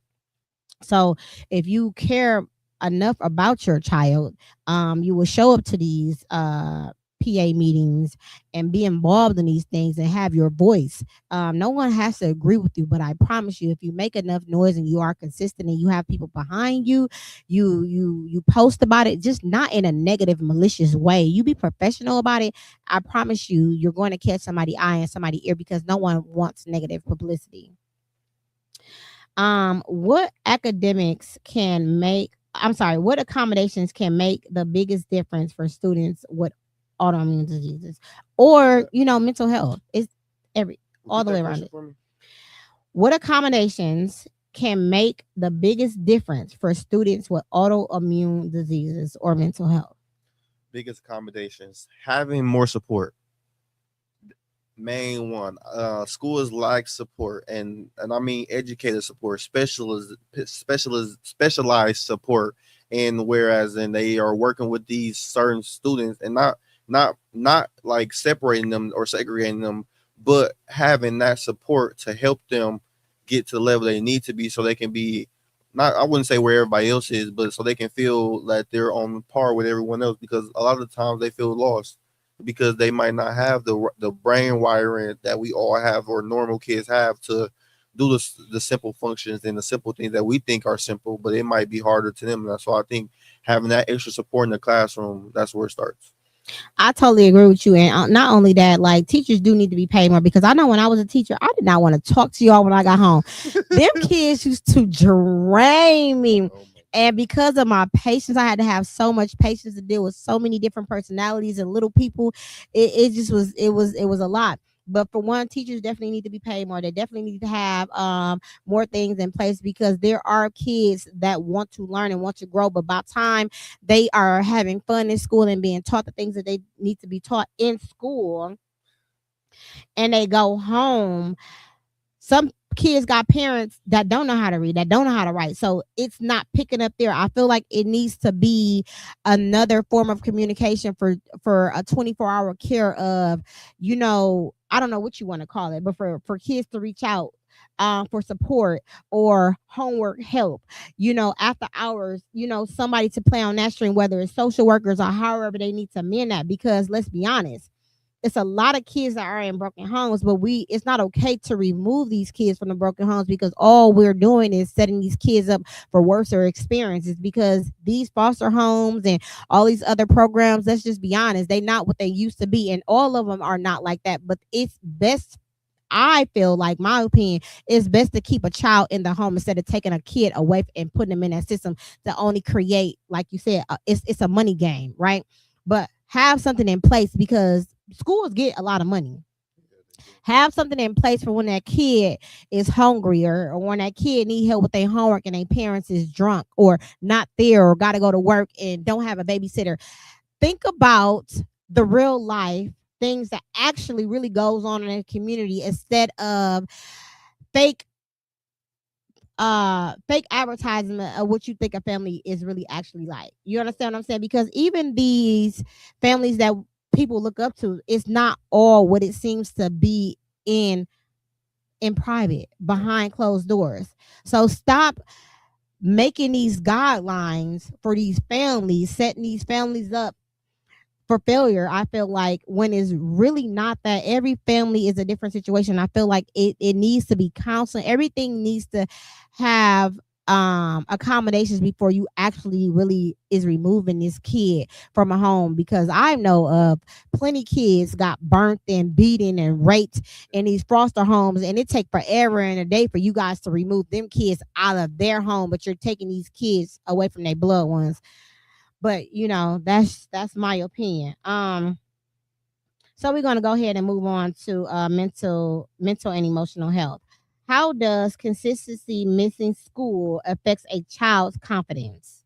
So if you care enough about your child, you will show up to these PA meetings and be involved in these things and have your voice. No one has to agree with you, but I promise you, if you make enough noise and you are consistent and you have people behind you, you post about it, just not in a negative, malicious way. You be professional about it. I promise you, you're going to catch somebody's eye and somebody's ear because no one wants negative publicity. What academics can make I'm sorry, what accommodations can make the biggest difference for students with autoimmune diseases or mental health? It's every all the way around it. What accommodations can make the biggest difference for students with autoimmune diseases or mental health? Biggest accommodations, having more support. Main one, schools lack support, and I mean educated support, specialized support, and whereas and they are working with these certain students and not like separating them or segregating them, but having that support to help them get to the level they need to be, so they can be not, I wouldn't say where everybody else is, but so they can feel that they're on par with everyone else, because a lot of the times they feel lost because they might not have the brain wiring that we all have or normal kids have to do the simple functions and the simple things that we think are simple, but it might be harder to them. That's why I think having that extra support in the classroom, that's where it starts. I totally agree with you. And not only that, like teachers do need to be paid more, because I know when I was a teacher, I did not want to talk to y'all when I got home. Them kids used to drain me. Oh my And because of my patience, I had to have so much patience to deal with so many different personalities and little people. It just was a lot. But for one, teachers definitely need to be paid more. They definitely need to have more things in place, because there are kids that want to learn and want to grow. But by the time they are having fun in school and being taught the things that they need to be taught in school, and they go home, some kids got parents that don't know how to read, that don't know how to write, so it's not picking up there. I feel like it needs to be another form of communication for a 24-hour care of, I don't know what you want to call it, but for kids to reach out for support or homework help, after hours, somebody to play on that string, whether it's social workers or however they need to mend that. Because let's be honest, it's a lot of kids that are in broken homes, but it's not okay to remove these kids from the broken homes, because all we're doing is setting these kids up for worse experiences. Because these foster homes and all these other programs, let's just be honest, they not what they used to be, and all of them are not like that. But it's best, I feel like, my opinion, it's best to keep a child in the home instead of taking a kid away and putting them in that system to only create, like you said, it's a money game, right? But have something in place, because schools get a lot of money. Have something in place for when that kid is hungry, or when that kid need help with their homework and their parents is drunk or not there or got to go to work and don't have a babysitter. Think about the real life things that actually really goes on in a community, instead of fake fake advertisement of what you think a family is really actually like. You understand what I'm saying? Because even these families that people look up to, it's not all what it seems to be in private, behind closed doors. So stop making these guidelines for these families, setting these families up for failure. I feel like when it's really not that. Every family is a different situation. I feel like it needs to be counseling. Everything needs to have accommodations before you actually really is removing this kid from a home, because I know of plenty kids got burnt and beaten and raped in these foster homes, and it take forever and a day for you guys to remove them kids out of their home, but you're taking these kids away from their blood ones. But that's my opinion. So we're going to go ahead and move on to mental and emotional health. How does consistency missing school affects a child's confidence?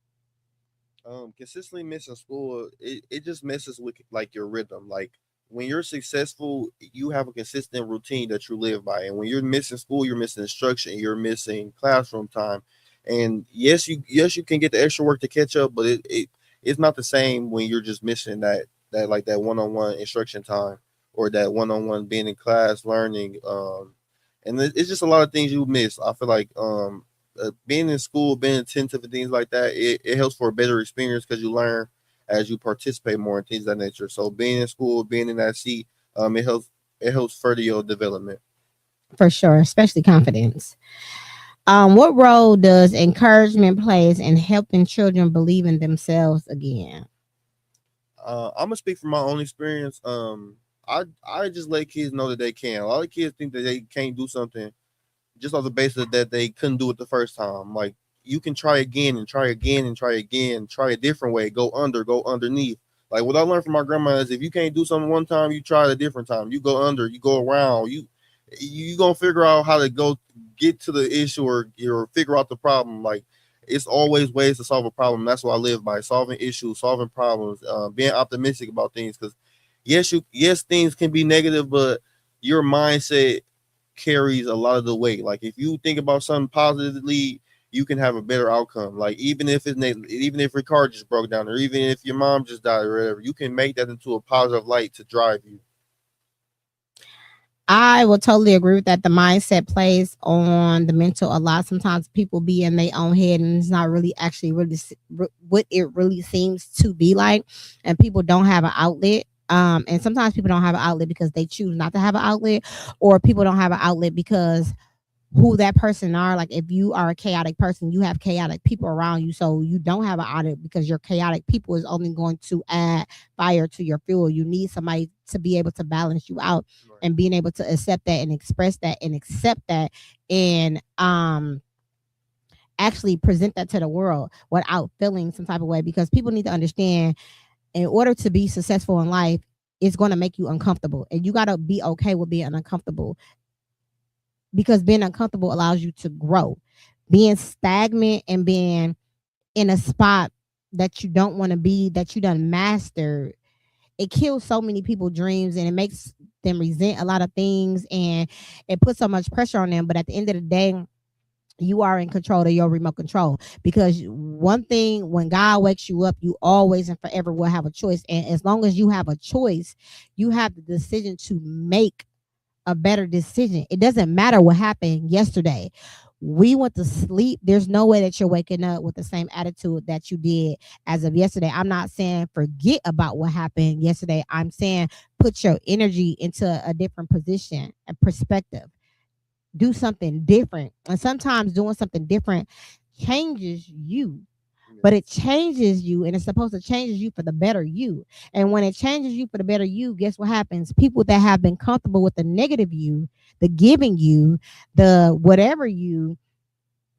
Consistently missing school, it just messes with like your rhythm. Like when you're successful, you have a consistent routine that you live by. And when you're missing school, you're missing instruction, you're missing classroom time. And yes you can get the extra work to catch up, but it's not the same when you're just missing that like that one-on-one instruction time, or that one-on-one being in class learning. And it's just a lot of things you miss. I feel like being in school, being attentive and things like that, it helps for a better experience because you learn as you participate more in things of that nature. So being in school, being in that seat, it helps further your development. For sure, especially confidence. What role does encouragement plays in helping children believe in themselves again? I'm gonna speak from my own experience. I just let kids know that they can. A lot of kids think that they can't do something just on the basis that they couldn't do it the first time. Like, you can try again and try again and try again, try a different way, go under, go underneath. Like, what I learned from my grandma is, if you can't do something one time, you try it a different time. You go under, you go around, you gonna figure out how to go get to the issue, or figure out the problem. Like, it's always ways to solve a problem. That's what I live by: solving issues, solving problems, being optimistic about things. Because yes, things can be negative, but your mindset carries a lot of the weight. Like, if you think about something positively, you can have a better outcome. Like, even if your car just broke down, or even if your mom just died or whatever, you can make that into a positive light to drive you. I will totally agree with that. The mindset plays on the mental a lot. Sometimes people be in their own head, and it's not really actually really what it really seems to be like. And people don't have an outlet. And sometimes people don't have an outlet because they choose not to have an outlet, or people don't have an outlet because who that person are. Like, if you are a chaotic person, you have chaotic people around you, so you don't have an outlet because your chaotic people is only going to add fire to your fuel. You need somebody to be able to balance you out, and being able to accept that and express that and accept that, and actually present that to the world without feeling some type of way. Because people need to understand, in order to be successful in life, it's going to make you uncomfortable, and you got to be okay with being uncomfortable, because being uncomfortable allows you to grow. Being stagnant and being in a spot that you don't want to be, that you done mastered, it kills so many people's dreams, and it makes them resent a lot of things, and it puts so much pressure on them. But at the end of the day, you are in control of your remote control. Because one thing, when God wakes you up, you always and forever will have a choice. And as long as you have a choice, you have the decision to make a better decision. It doesn't matter what happened yesterday. We went to sleep. There's no way that you're waking up with the same attitude that you did as of yesterday. I'm not saying forget about what happened yesterday. I'm saying put your energy into a different position, a perspective. Do something different. And sometimes doing something different changes you, but it changes you, and it's supposed to change you for the better you. And when it changes you for the better you, guess what happens? People that have been comfortable with the negative you, the giving you, the whatever you,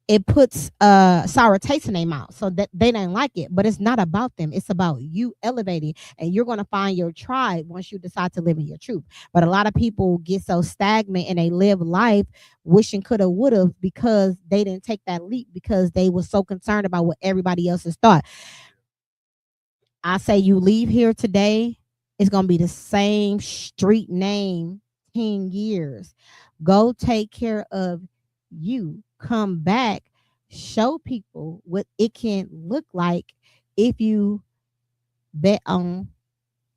it puts sour taste in their mouth, so that they don't like it. But it's not about them, it's about you elevating, and you're going to find your tribe once you decide to live in your truth. But a lot of people get so stagnant, and they live life wishing coulda woulda, because they didn't take that leap, because they were so concerned about what everybody else has thought. I say you leave here today, it's going to be the same street name 10 years. Go take care of you. Come back, show people what it can look like if you bet on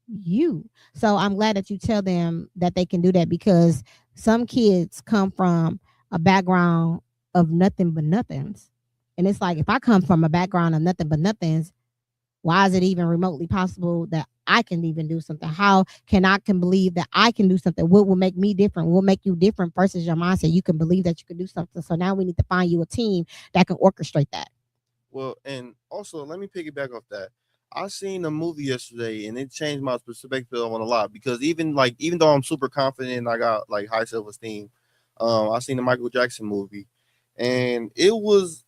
you. So I'm glad that you tell them that they can do that, because some kids come from a background of nothing but nothings. And it's like, if I come from a background of nothing but nothings, why is it even remotely possible that I can even do something? How can believe that I can do something? What will make me different? What will make you different versus your mindset? You can believe that you can do something. So now we need to find you a team that can orchestrate that. Well, and also, let me piggyback off that. I seen a movie yesterday, and it changed my perspective on a lot. Because even though I'm super confident and I got like high self esteem, I seen the Michael Jackson movie, and it was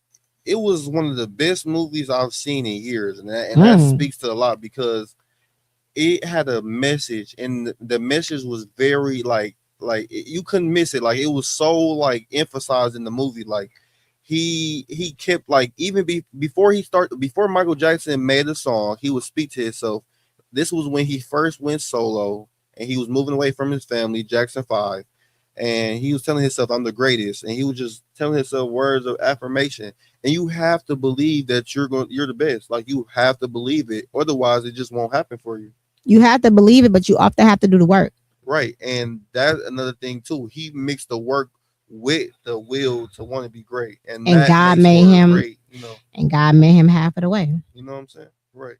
one of the best movies I've seen in years, and that speaks to a lot, because it had a message, and the message was very you couldn't miss it. Like, it was so like emphasized in the movie. Like, he kept, like, even before Michael Jackson made a song, he would speak to himself. This was when he first went solo, and he was moving away from his family, Jackson 5, and he was telling himself, "I'm the greatest," and he was just telling himself words of affirmation. And you have to believe that you're the best. Like you have to believe it, otherwise it just won't happen for you. You have to believe it, but you often have to do the work. Right, and that's another thing too. He mixed the work with the will to want to be great, and And that God makes made for a him, great. and God made him half of the way. You know what I'm saying? Right.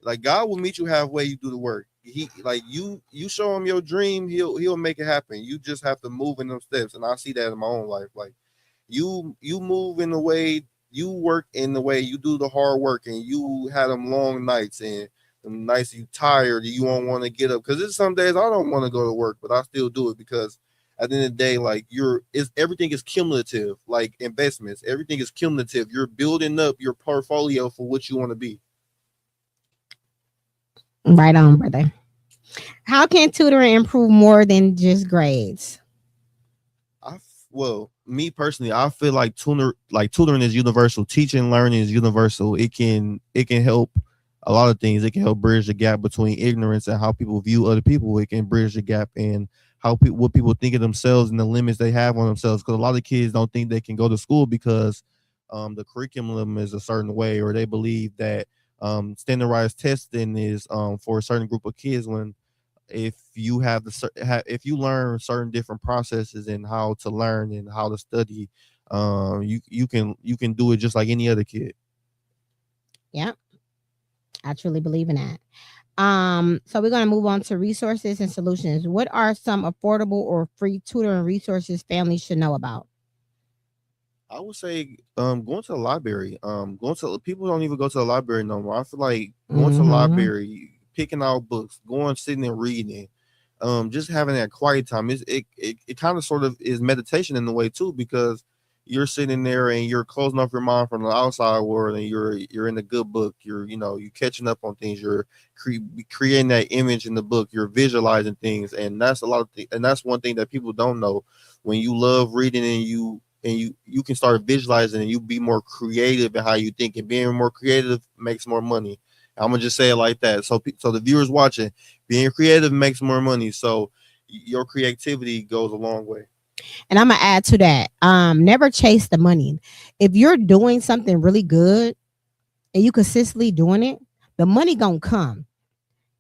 Like God will meet you halfway. You do the work. He like you show him your dream. He'll make it happen. You just have to move in those steps. And I see that in my own life. Like you move in the way, you work in the way, you do the hard work, and you had them long nights and the nights you tired, you won't want to get up. Because there's some days I don't want to go to work, but I still do it because at the end of the day, like everything is cumulative, like investments, everything is cumulative. You're building up your portfolio for what you want to be. Right on, brother. How can tutoring improve more than just grades? Well, me personally, I feel like tutoring is universal. Teaching, learning is universal. It can help a lot of things. It can help bridge the gap between ignorance and how people view other people. It can bridge the gap in what people think of themselves and the limits they have on themselves. Because a lot of kids don't think they can go to school because the curriculum is a certain way, or they believe that standardized testing is for a certain group of kids. When if you if you learn certain different processes and how to learn and how to study, you can do it just like any other kid. Yep, I truly believe in that. So we're going to move on to resources and solutions. What are some affordable or free tutoring resources families should know about? I would say going to the library. Going to People don't even go to the library no more. I feel like going to the Mm-hmm. library, picking out books, going sitting and reading, just having that quiet time. It kind of sort of is meditation in a way too, because you're sitting there and you're closing off your mind from the outside world, and you're in a good book. You're catching up on things. You're creating that image in the book. You're visualizing things, and that's a lot of and that's one thing that people don't know. When you love reading and you can start visualizing and you be more creative in how you think, and being more creative makes more money. I'm gonna just say it like that. So the viewers watching, being creative makes more money. So your creativity goes a long way. And I'm gonna add to that. Never chase the money. If you're doing something really good and you consistently doing it, the money gonna come.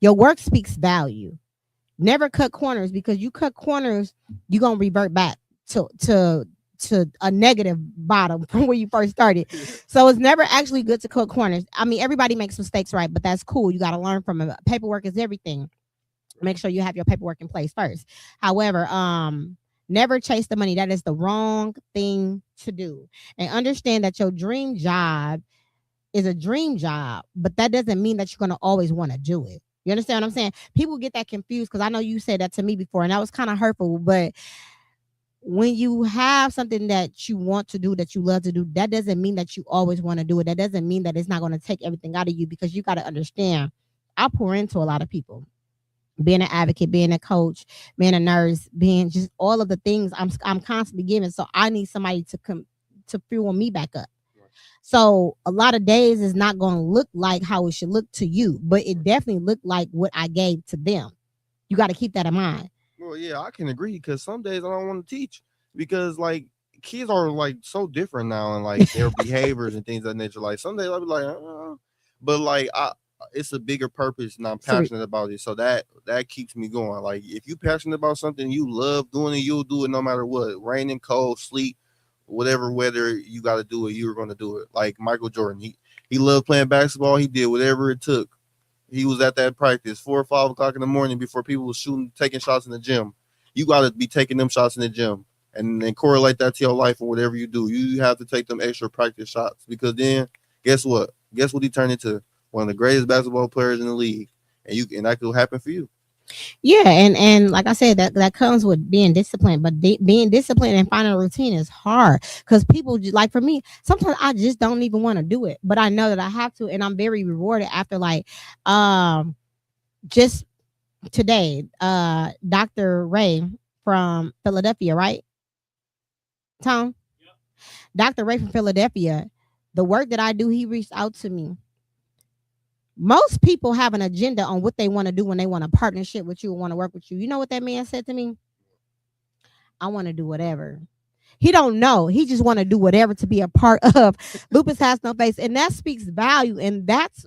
Your work speaks value. Never cut corners, because you cut corners, you're gonna revert back to a negative bottom from where you first started. So it's never actually good to cut corners. I mean, everybody makes mistakes, right? But that's cool. You got to learn from it. Paperwork is everything. Make sure you have your paperwork in place first. However, never chase the money. That is the wrong thing to do. And understand that your dream job is a dream job, but that doesn't mean that you're going to always want to do it. You understand what I'm saying? People get that confused, because I know you said that to me before, and that was kind of hurtful. But when you have something that you want to do, that you love to do, that doesn't mean that you always want to do it. That doesn't mean that it's not going to take everything out of you, because you got to understand, I pour into a lot of people. Being an advocate, being a coach, being a nurse, being just all of the things I'm constantly giving. So I need somebody to come to fuel me back up. So a lot of days is not going to look like how it should look to you, but it definitely looked like what I gave to them. You got to keep that in mind. Well, yeah, I can agree, because some days I don't want to teach, because like kids are like so different now, and like their behaviors and things of that nature. Like some days I'll be like, but like it's a bigger purpose, and I'm So passionate about it. So that keeps me going. Like if you're passionate about something, you love doing it, you'll do it no matter what, rain and cold, sleet, whatever weather you got to do it, you're going to do it. Like Michael Jordan, he loved playing basketball. He did whatever it took. He was at that practice 4 or 5 o'clock in the morning before people were taking shots in the gym. You got to be taking them shots in the gym, and then correlate that to your life or whatever you do. You have to take them extra practice shots, because then guess what? Guess what he turned into? One of the greatest basketball players in the league, and that could happen for you. yeah, and like I said, that comes with being disciplined. But being disciplined and finding a routine is hard, because people like, for me, sometimes I just don't even want to do it, but I know that I have to, and I'm very rewarded after, like, just today, Dr. Ray from Philadelphia, right, Tom? Dr. Ray from Philadelphia, the work that I do, he reached out to me Most people have an agenda on what they want to do when they want a partnership with you or want to work with you. You know what that man said to me? I want to do whatever. He don't know. He just want to do whatever to be a part of Lupus Has No Face. And that speaks value. And that's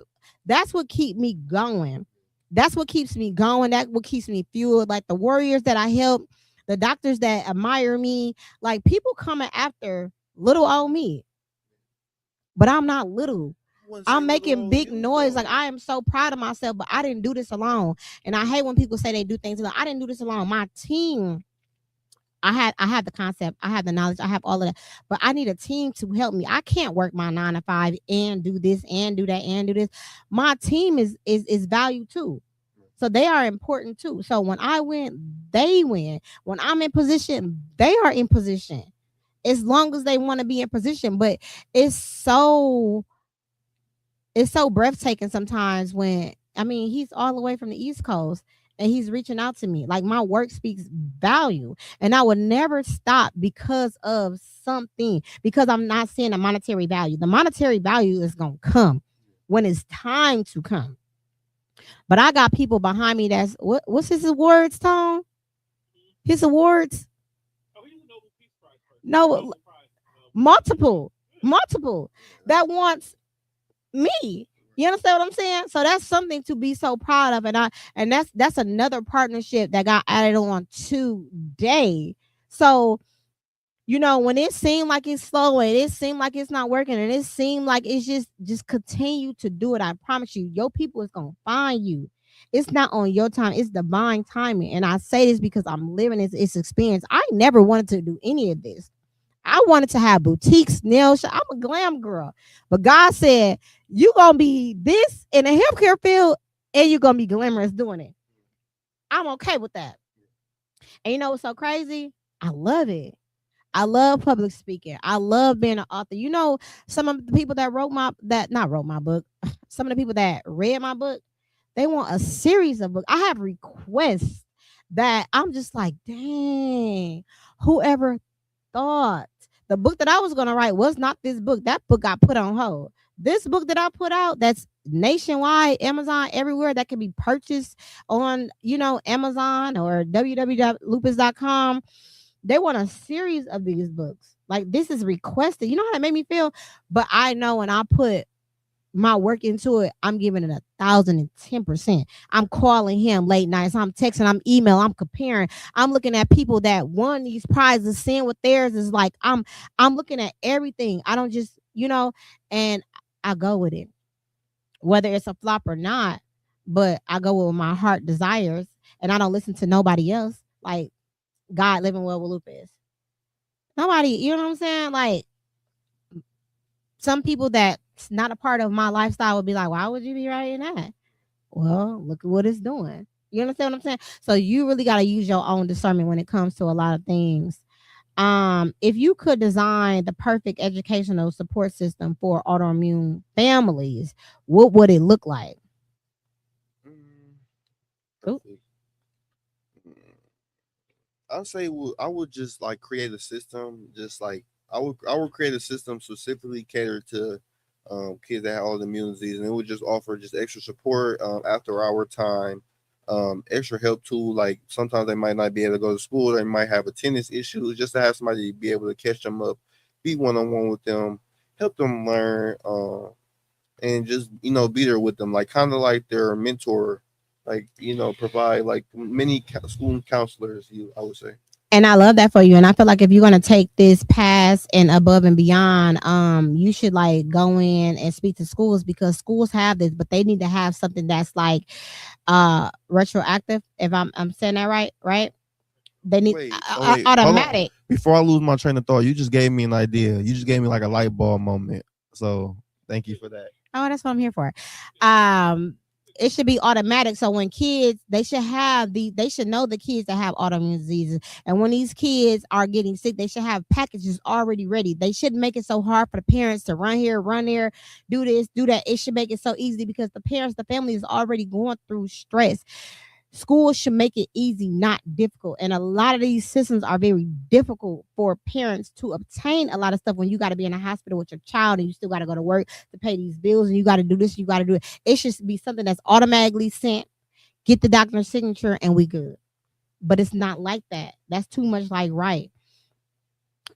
what keep me going. That's what keeps me going. That's what keeps me fueled. Like the warriors that I help, the doctors that admire me, like people coming after little old me. But I'm not little. I'm making big noise. Like I am so proud of myself, but I didn't do this alone. And I hate when people say they do things alone. I didn't do this alone. My team, I had the concept, I have the knowledge, I have all of that, but I need a team to help me. I can't work my 9 to 5 and do this and do that and do this. My team is value too. So they are important too. So when I win, they win. When I'm in position, they are in position. As long as they want to be in position. But it's so breathtaking sometimes when he's all the way from the East Coast and he's reaching out to me. Like my work speaks value. And I would never stop because of something, because I'm not seeing a monetary value. The monetary value is gonna come when it's time to come. But I got people behind me that's what's his awards, Tom? His awards? No, multiple that wants me. You understand what I'm saying? So that's something to be so proud of, and that's another partnership that got added on today. So when it seemed like it's slow and it seemed like it's not working and it seemed like it's just continue to do it. I promise you, your people is gonna find you. It's not on your time, it's divine timing. And I say this because I'm living this experience. I never wanted to do any of this. I wanted to have boutiques, nail shop. I'm a glam girl. But God said, you going to be this in the healthcare field and you're going to be glamorous doing it. I'm okay with that. And you know what's so crazy? I love it. I love public speaking. I love being an author. Some of the people that not wrote my book, some of the people that read my book, they want a series of books. I have requests that I'm just like, dang, whoever thought the book that I was going to write was not this book. That book got put on hold. This book that I put out, that's nationwide, Amazon, everywhere, that can be purchased on, Amazon or www.lupus.com. They want a series of these books. Like, this is requested. You know how that made me feel? But I know when I put my work into it, I'm giving it 1,010%. I'm calling him late nights. I'm texting, I'm emailing, I'm comparing. I'm looking at people that won these prizes, seeing what theirs is like. I'm looking at everything. I don't just, and I go with it. Whether it's a flop or not, but I go with what my heart desires and I don't listen to nobody else. Like God living well with Lupus. Nobody, you know what I'm saying? Like some people that's not a part of my lifestyle would be like, why would you be writing that? Well, look at what it's doing. You understand what I'm saying? So you really got to use your own discernment when it comes to a lot of things. If you could design the perfect educational support system for autoimmune families, what would it look like? I'd say I would just like create a system, just like I would create a system specifically catered to kids that have autoimmune disease, and it would just offer just extra support after hour time, extra help too. Like sometimes they might not be able to go to school, they might have attendance issues. Just to have somebody be able to catch them up, be one-on-one with them, help them learn, and just be there with them, like kind of like their mentor, like provide like many school counselors. I would say. And I love that for you. And I feel like if you're going to take this past and above and beyond, you should like go in and speak to schools, because schools have this, but they need to have something that's like retroactive. If I'm saying that right? They need automatic. Before I lose my train of thought, you just gave me an idea. You just gave me like a light bulb moment. So thank you for that. Oh, that's what I'm here for. It should be automatic. So when kids, they should know the kids that have autoimmune diseases. And when these kids are getting sick, they should have packages already ready. They shouldn't make it so hard for the parents to run here, run there, do this, do that. It should make it so easy because the parents, the family is already going through stress. Schools should make it easy, not difficult. And a lot of these systems are very difficult for parents to obtain a lot of stuff when you got to be in a hospital with your child and you still got to go to work to pay these bills and you got to do this, you got to do it. It should be something that's automatically sent, get the doctor's signature, and we good. But it's not like that. That's too much like right.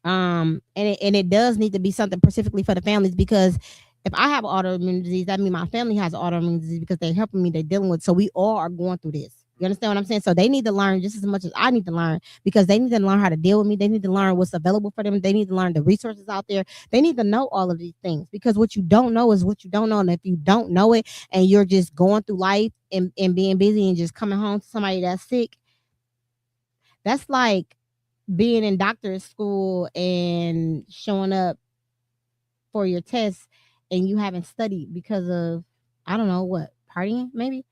And it does need to be something specifically for the families, because if I have autoimmune disease, that means my family has autoimmune disease because they're helping me, they're dealing with. So we all are going through this. You understand what I'm saying? So they need to learn just as much as I need to learn, because they need to learn how to deal with me. They need to learn what's available for them. They need to learn the resources out there. They need to know all of these things, because what you don't know is what you don't know. And if you don't know it and you're just going through life and being busy and just coming home to somebody that's sick, that's like being in doctor's school and showing up for your test and you haven't studied because of, I don't know what, partying maybe.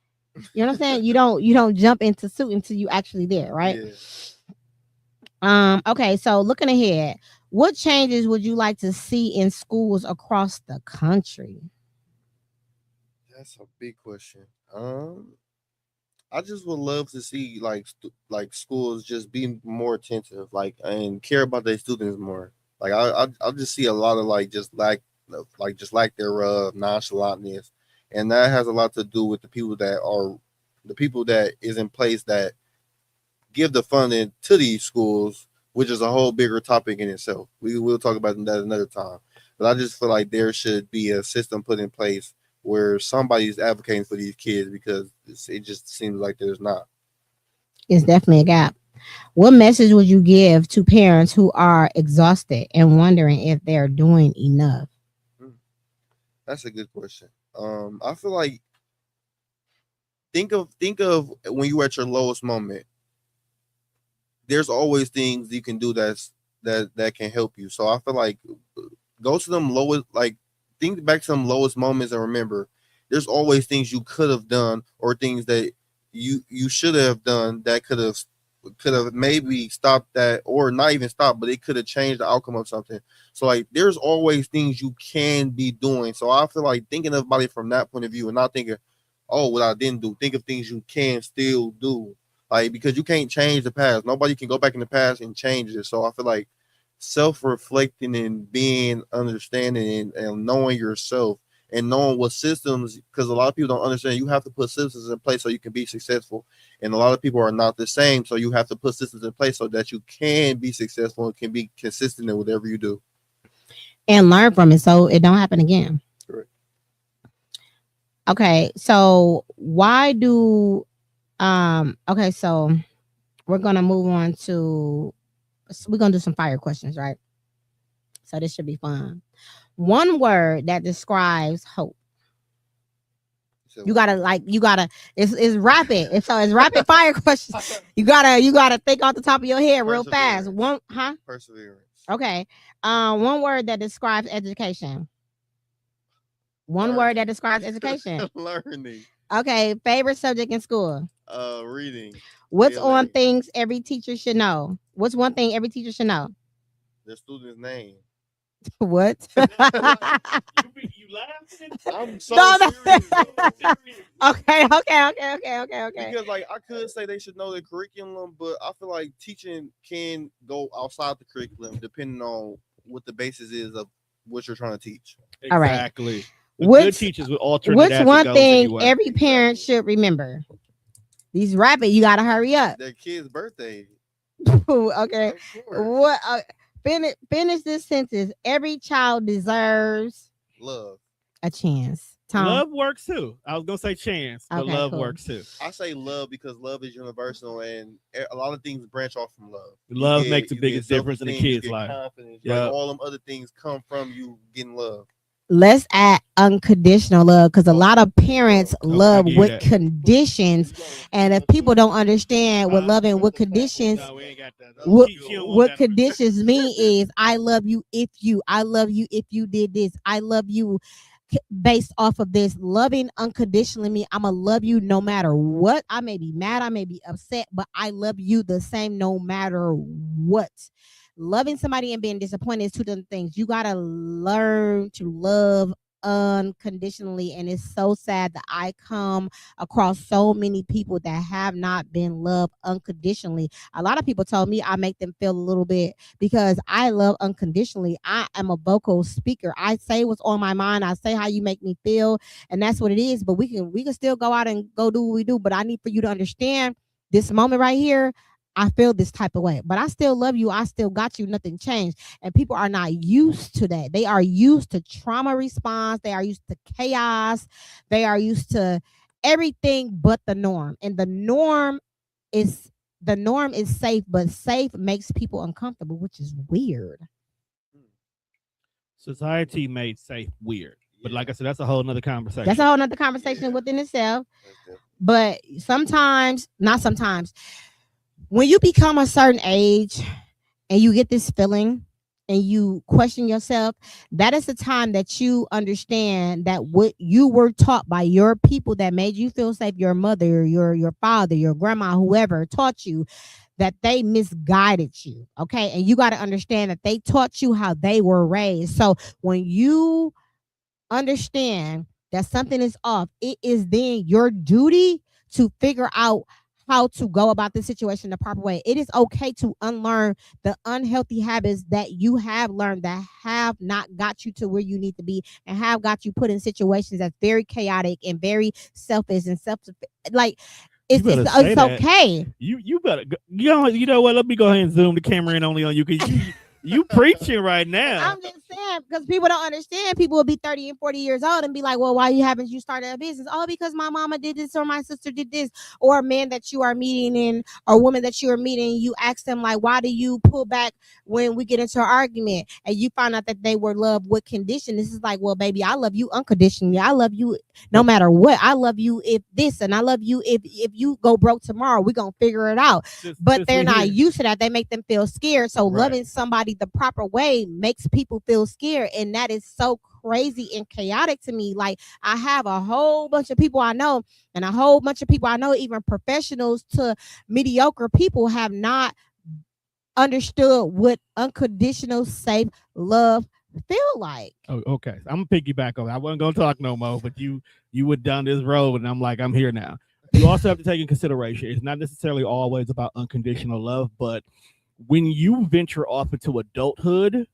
You know what I'm saying? You don't jump into suit until you actually there, right? Yeah. Okay, so looking ahead, what changes would you like to see in schools across the country? That's a big question. I just would love to see like schools just be more attentive, like, and care about their students more. Like I just see a lot of just lack thereof, nonchalantness, and that has a lot to do with the people that is in place that give the funding to these schools, which is a whole bigger topic in itself. We will talk about that another time. But I just feel like there should be a system put in place where somebody's advocating for these kids, because it just seems like there's not. It's definitely a gap. What message would you give to parents who are exhausted and wondering if they're doing enough? That's a good question. I feel like think of when you're at your lowest moment. There's always things you can do that can help you. So I feel like go to them lowest, like think back to some lowest moments and remember there's always things you could have done or things that you should have done that could have maybe stopped that, or not even stopped, but it could have changed the outcome of something. So like there's always things you can be doing. So I feel like thinking about it from that point of view and not thinking, oh, what I didn't do. Think of things you can still do. Like, because you can't change the past. Nobody can go back in the past and change it. So I feel like self-reflecting and being understanding and knowing yourself and knowing what systems, because a lot of people don't understand, you have to put systems in place so you can be successful. And a lot of people are not the same. So you have to put systems in place so that you can be successful and can be consistent in whatever you do. And learn from it so it don't happen again. Correct. Okay, so why do okay, so we're gonna move on to, we're gonna do some fire questions, right? So this should be fun. One word that describes hope. You gotta it's rapid. It's rapid fire questions. You gotta think off the top of your head real fast. Perseverance. Okay. One word that describes education. One word that describes education. Learning. Okay. Favorite subject in school. Reading. What's ALA. on things every teacher should know? What's one thing every teacher should know? Their student's name. What? You laughing? I'm so No. serious. Okay. Because like I could say they should know the curriculum, but I feel like teaching can go outside the curriculum depending on what the basis is of what you're trying to teach. All right. Exactly. Good teachers with alternate. What's one thing every parent should remember? These rapid, you gotta hurry up. Their kid's birthday. Okay. What? Finish this sentence. Every child deserves Love. a chance. Tom. Love works too. I was gonna say chance, but Okay, love cool. works too. I say love because love is universal, and a lot of things branch off from love. Love makes the biggest difference in a kid's life. Yeah, like all them other things come from you getting love. Let's add unconditional love, because a lot of parents love with conditions, and if people don't understand what love and what conditions, what conditions mean is I love you if you did this, I love you based off of this. Loving unconditionally mean I'm gonna love you no matter what. I may be mad, I may be upset, but I love you the same no matter what. Loving somebody and being disappointed is two different things. You gotta learn to love unconditionally, and it's so sad that I come across so many people that have not been loved unconditionally. A lot of people told me I make them feel a little bit because I love unconditionally. I am a vocal speaker. I say what's on my mind. I say how you make me feel, and that's what it is. But we can still go out and go do what we do. But I need for you to understand this moment right here. I feel this type of way, but I still love you. I still got you. Nothing changed. And people are not used to that. They are used to trauma response. They are used to chaos. They are used to everything but the norm. And the norm is safe, but safe makes people uncomfortable, which is weird. Society made safe weird. But like I said, that's a whole nother conversation. That's a whole nother conversation within itself. But sometimes, not sometimes, when you become a certain age and you get this feeling and you question yourself, that is the time that you understand that what you were taught by your people that made you feel safe, your mother, your father, your grandma, whoever taught you, that they misguided you. Okay. And you got to understand that they taught you how they were raised. So when you understand that something is off, it is then your duty to figure out how to go about this situation the proper way. It is okay to unlearn the unhealthy habits that you have learned that have not got you to where you need to be and have got you put in situations that's very chaotic and very selfish and like it's okay. You better go, you know what? Let me go ahead and zoom the camera in only on you because you preaching right now. I'm just saying, because people don't understand. People will be 30 and 40 years old and be like, well, why haven't you started a business? Oh, because my mama did this or my sister did this. Or a man that you are meeting and or a woman that you are meeting, you ask them, like, why do you pull back when we get into an argument? And you find out that they were loved with condition. This is like, well, baby, I love you unconditionally. I love you no matter what. I love you if this, and I love you if you go broke tomorrow. We're going to figure it out. But they're not used to that. They make them feel scared. So loving somebody the proper way makes people feel scared, and that is so crazy and chaotic to me. Like, I have a whole bunch of people I know, and a whole bunch of people I know, even professionals to mediocre people, have not understood what unconditional safe love feel like. Oh, okay. I'm gonna piggyback on. I wasn't gonna talk no more, but you went down this road, and I'm like, I'm here now. You also have to take in consideration it's not necessarily always about unconditional love, but when you venture off into adulthood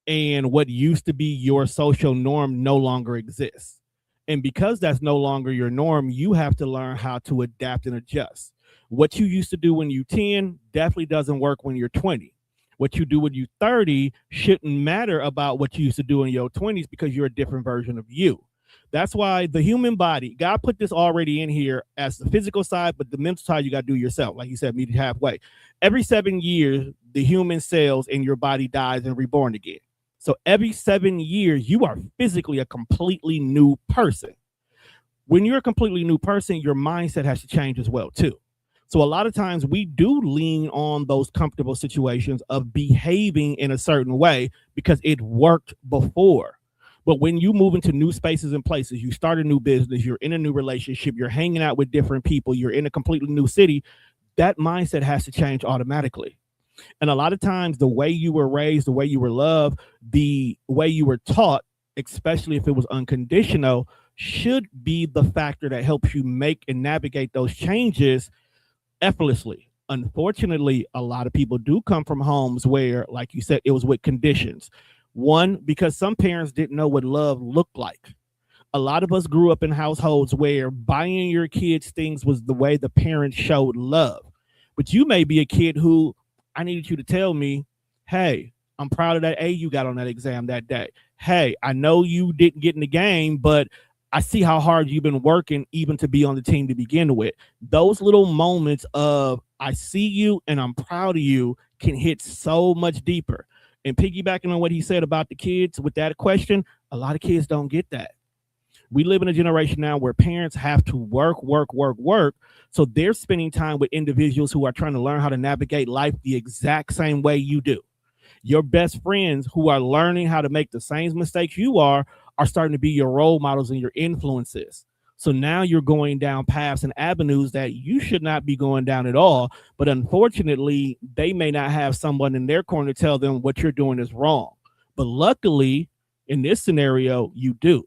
and what used to be your social norm no longer exists. And because that's no longer your norm, you have to learn how to adapt and adjust. What you used to do when you're 10 definitely doesn't work when you're 20. What you do when you're 30 shouldn't matter about what you used to do in your 20s because you're a different version of you. That's why the human body, God put this already in here as the physical side, but the mental side you got to do yourself. Like you said, meet it halfway. Every 7 years, the human cells in your body dies and reborn again. So every 7 years, you are physically a completely new person. When you're a completely new person, your mindset has to change as well, too. So a lot of times we do lean on those comfortable situations of behaving in a certain way because it worked before. But when you move into new spaces and places, you start a new business, you're in a new relationship, you're hanging out with different people, you're in a completely new city, that mindset has to change automatically. And a lot of times the way you were raised, the way you were loved, the way you were taught, especially if it was unconditional, should be the factor that helps you make and navigate those changes effortlessly. Unfortunately, a lot of people do come from homes where, like you said, it was with conditions. One, because some parents didn't know what love looked like. A lot of us grew up in households where buying your kids things was the way the parents showed love. But you may be a kid who, I needed you to tell me, hey, I'm proud of that A you got on that exam that day. Hey, I know you didn't get in the game, but I see how hard you've been working even to be on the team to begin with. Those little moments of I see you and I'm proud of you can hit so much deeper. And piggybacking on what he said about the kids with that question, a lot of kids don't get that. We live in a generation now where parents have to work. So they're spending time with individuals who are trying to learn how to navigate life the exact same way you do. Your best friends who are learning how to make the same mistakes you are starting to be your role models and your influences. So now you're going down paths and avenues that you should not be going down at all. But unfortunately, they may not have someone in their corner to tell them what you're doing is wrong. But luckily, in this scenario, you do.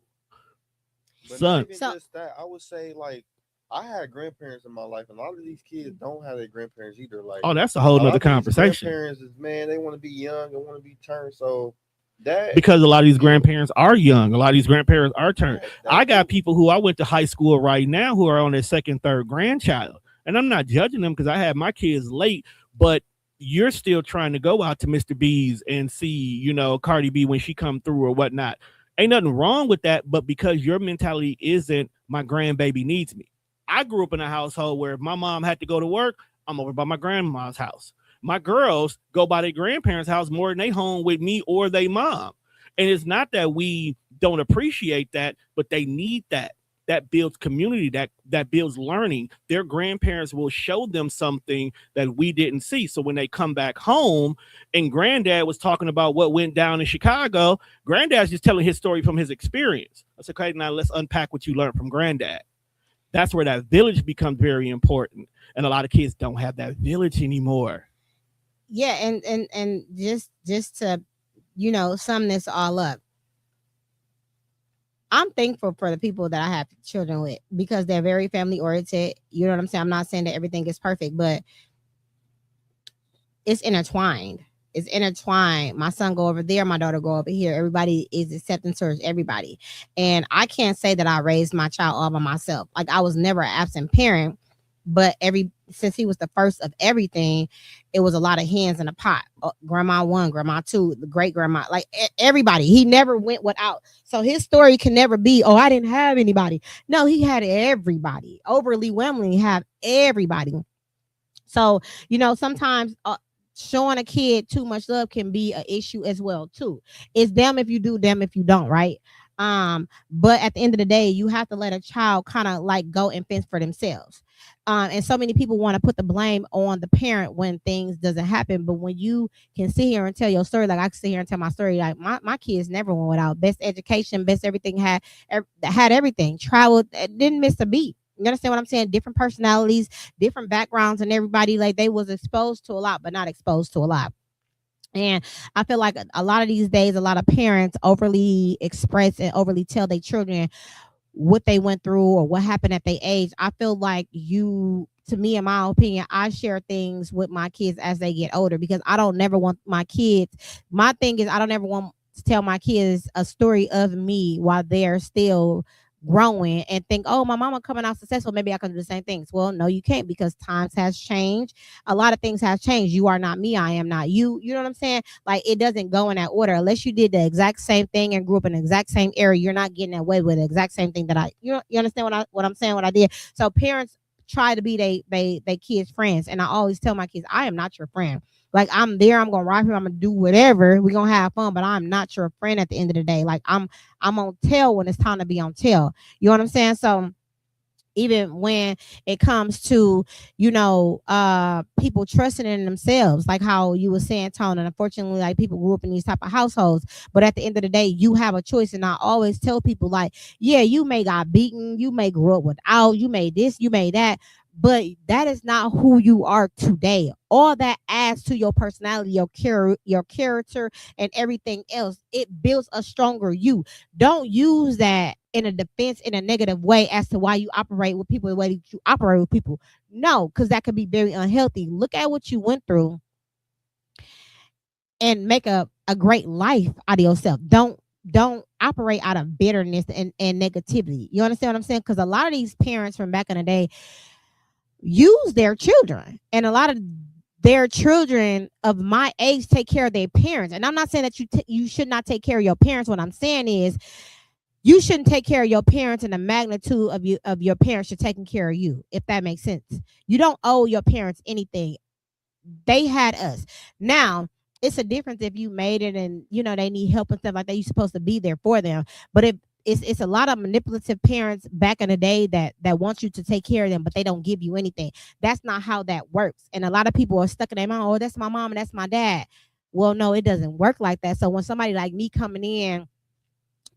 But Son. not even So- just that, I would say like I had grandparents in my life, and a lot of these kids don't have their grandparents either. Like, Oh, that's a whole a lot nother of these conversation. grandparents is, man, they want to be young and want to be turned. So that Because a lot of these grandparents are young. A lot of these grandparents are turned. that I got too. people who I went to high school right now who are on their second, third grandchild. And I'm not judging them because I had my kids late, but you're still trying to go out to Mr. B's and see, you know, Cardi B when she come through or whatnot. Ain't nothing wrong with that, but because your mentality isn't my grandbaby needs me. I grew up in a household where if my mom had to go to work, I'm over by my grandma's house. My girls go by their grandparents' house more than they home with me or they mom. And it's not that we don't appreciate that, but they need that. That builds community, that builds learning. Their grandparents will show them something that we didn't see. So when they come back home and granddad was talking about what went down in Chicago, granddad's just telling his story from his experience. I said, okay, now let's unpack what you learned from granddad. That's where that village becomes very important. And a lot of kids don't have that village anymore. Yeah, and just to, you know, sum this all up, I'm thankful for the people that I have children with because they're very family oriented. You know what I'm saying? I'm not saying that everything is perfect, but it's intertwined. It's intertwined. My son go over there, my daughter go over here. Everybody is accepting towards everybody. And I can't say that I raised my child all by myself. Like, I was never an absent parent, but since he was the first of everything, it was a lot of hands in a pot. Grandma 1, grandma 2, the great grandma, like everybody. He never went without. So his story can never be, oh, I didn't have anybody. No, he had everybody. Overwhelmingly have everybody. So, you know, sometimes showing a kid too much love can be an issue as well too. It's them if you do, them if you don't, right? But at the end of the day, you have to let a child kind of like go and fence for themselves. And so many people want to put the blame on the parent when things doesn't happen. But when you can sit here and tell your story, like I can sit here and tell my story, like my kids never went without best education, best everything, had everything, traveled, didn't miss a beat. You understand what I'm saying? Different personalities, different backgrounds, and everybody, like, they was exposed to a lot, but not exposed to a lot. And I feel like a lot of these days, a lot of parents overly express and overly tell their children what they went through or what happened at their age. I feel like to me, in my opinion, I share things with my kids as they get older because I don't never want my kids. My thing is, I don't ever want to tell my kids a story of me while they're still growing and think, oh, my mama coming out successful, maybe I can do the same things. Well, no, you can't, because times has changed. A lot of things have changed. You are not me, I am not you. You know what I'm saying? Like, it doesn't go in that order. Unless you did the exact same thing and grew up in the exact same area, you're not getting away with the exact same thing that you understand what I'm saying, what I did. So parents try to be they kids' friends, and I always tell my kids, I am not your friend. Like, I'm there, I'm gonna ride here, I'm gonna do whatever, we're gonna have fun, but I'm not your friend at the end of the day. Like, I'm on tail when it's time to be on tail. You know what I'm saying? So even when it comes to, you know, people trusting in themselves, like how you were saying, Tone, and unfortunately, like, people grew up in these type of households, but at the end of the day, you have a choice. And I always tell people, like, yeah, you may got beaten, you may grow up without, you made this, you made that, but that is not who you are today. All that adds to your personality, your character, and everything else. It builds a stronger you. Don't use that in a defense, in a negative way, as to why you operate with people the way that you operate with people. No, because that could be very unhealthy. Look at what you went through and make a great life out of yourself. Don't operate out of bitterness and negativity. You understand what I'm saying? Because a lot of these parents from back in the day use their children, and a lot of their children of my age take care of their parents. And I'm not saying that you should not take care of your parents. What I'm saying is, you shouldn't take care of your parents in the magnitude of your parents should taking care of you, if that makes sense. You don't owe your parents anything. They had us. Now, it's a difference if you made it and, you know, they need help and stuff like that. You're supposed to be there for them. But if it's a lot of manipulative parents back in the day that want you to take care of them, but they don't give you anything. That's not how that works. And a lot of people are stuck in their mind, oh, that's my mom and that's my dad. Well, no, it doesn't work like that. So when somebody like me coming in,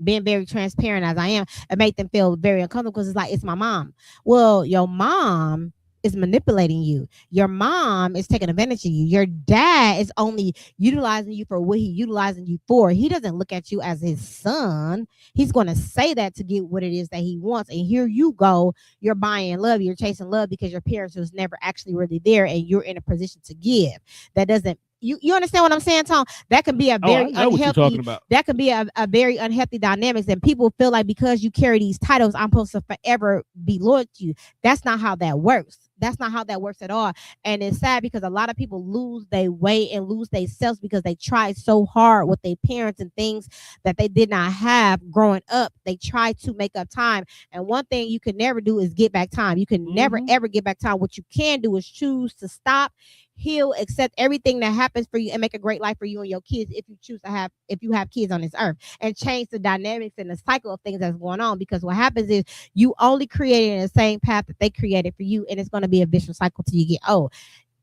being very transparent as I am, it made them feel very uncomfortable because it's like, it's my mom. Well, your mom is manipulating you. Your mom is taking advantage of you. Your dad is only utilizing you for what he utilizing you for. He doesn't look at you as his son. He's going to say that to get what it is that he wants. And here you go, you're buying love, you're chasing love because your parents was never actually really there, and you're in a position to give. That doesn't, you understand what I'm saying, Tom? That can be a very I know what you're unhealthy. talking about. That can be a very unhealthy dynamics, and people feel like because you carry these titles, I'm supposed to forever be loyal to you. That's not how that works. That's not how that works at all. And it's sad because a lot of people lose their way and lose themselves because they tried so hard with their parents and things that they did not have growing up. They tried to make up time. And one thing you can never do is get back time. You can never, ever get back time. What you can do is choose to stop, heal, accept everything that happens for you, and make a great life for you and your kids if you choose to have, if you have kids on this earth, and change the dynamics and the cycle of things that's going on. Because what happens is you only creating the same path that they created for you, and it's going to be a vicious cycle till you get old.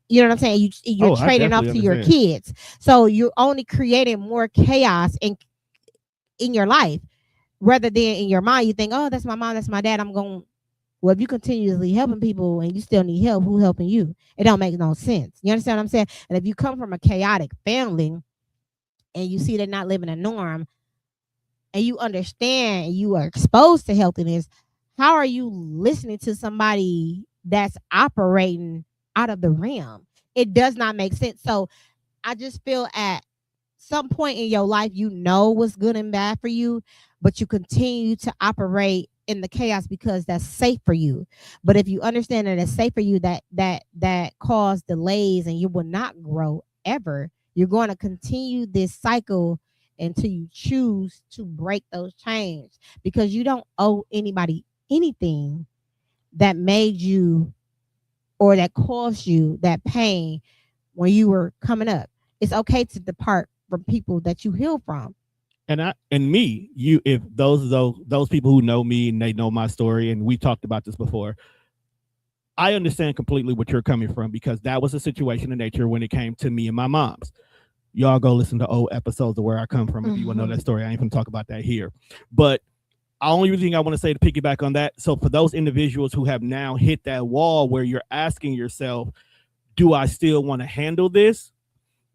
You know what I'm saying? You're trading off to your kids. So you're only creating more chaos in your life rather than in your mind. You think, oh, that's my mom, that's my dad, I'm going. Well, if you continuously helping people and you still need help, who's helping you? It don't make no sense. You understand what I'm saying? And if you come from a chaotic family and you see they're not living a norm, and you understand you are exposed to healthiness, how are you listening to somebody that's operating out of the realm? It does not make sense. So I just feel at some point in your life, you know what's good and bad for you, but you continue to operate in the chaos because that's safe for you. But if you understand that it's safe for you, that cause delays and you will not grow ever, you're going to continue this cycle until you choose to break those chains, because you don't owe anybody anything that made you or that caused you that pain when you were coming up. It's okay to depart from people that you heal from. If those people who know me and they know my story, and we talked about this before, I understand completely what you're coming from, because that was a situation in nature when it came to me and my mom's. Y'all go listen to old episodes of where I come from if you want to know that story. I ain't gonna talk about that here. But the only thing I want to say to piggyback on that, so for those individuals who have now hit that wall where you're asking yourself, do I still want to handle this?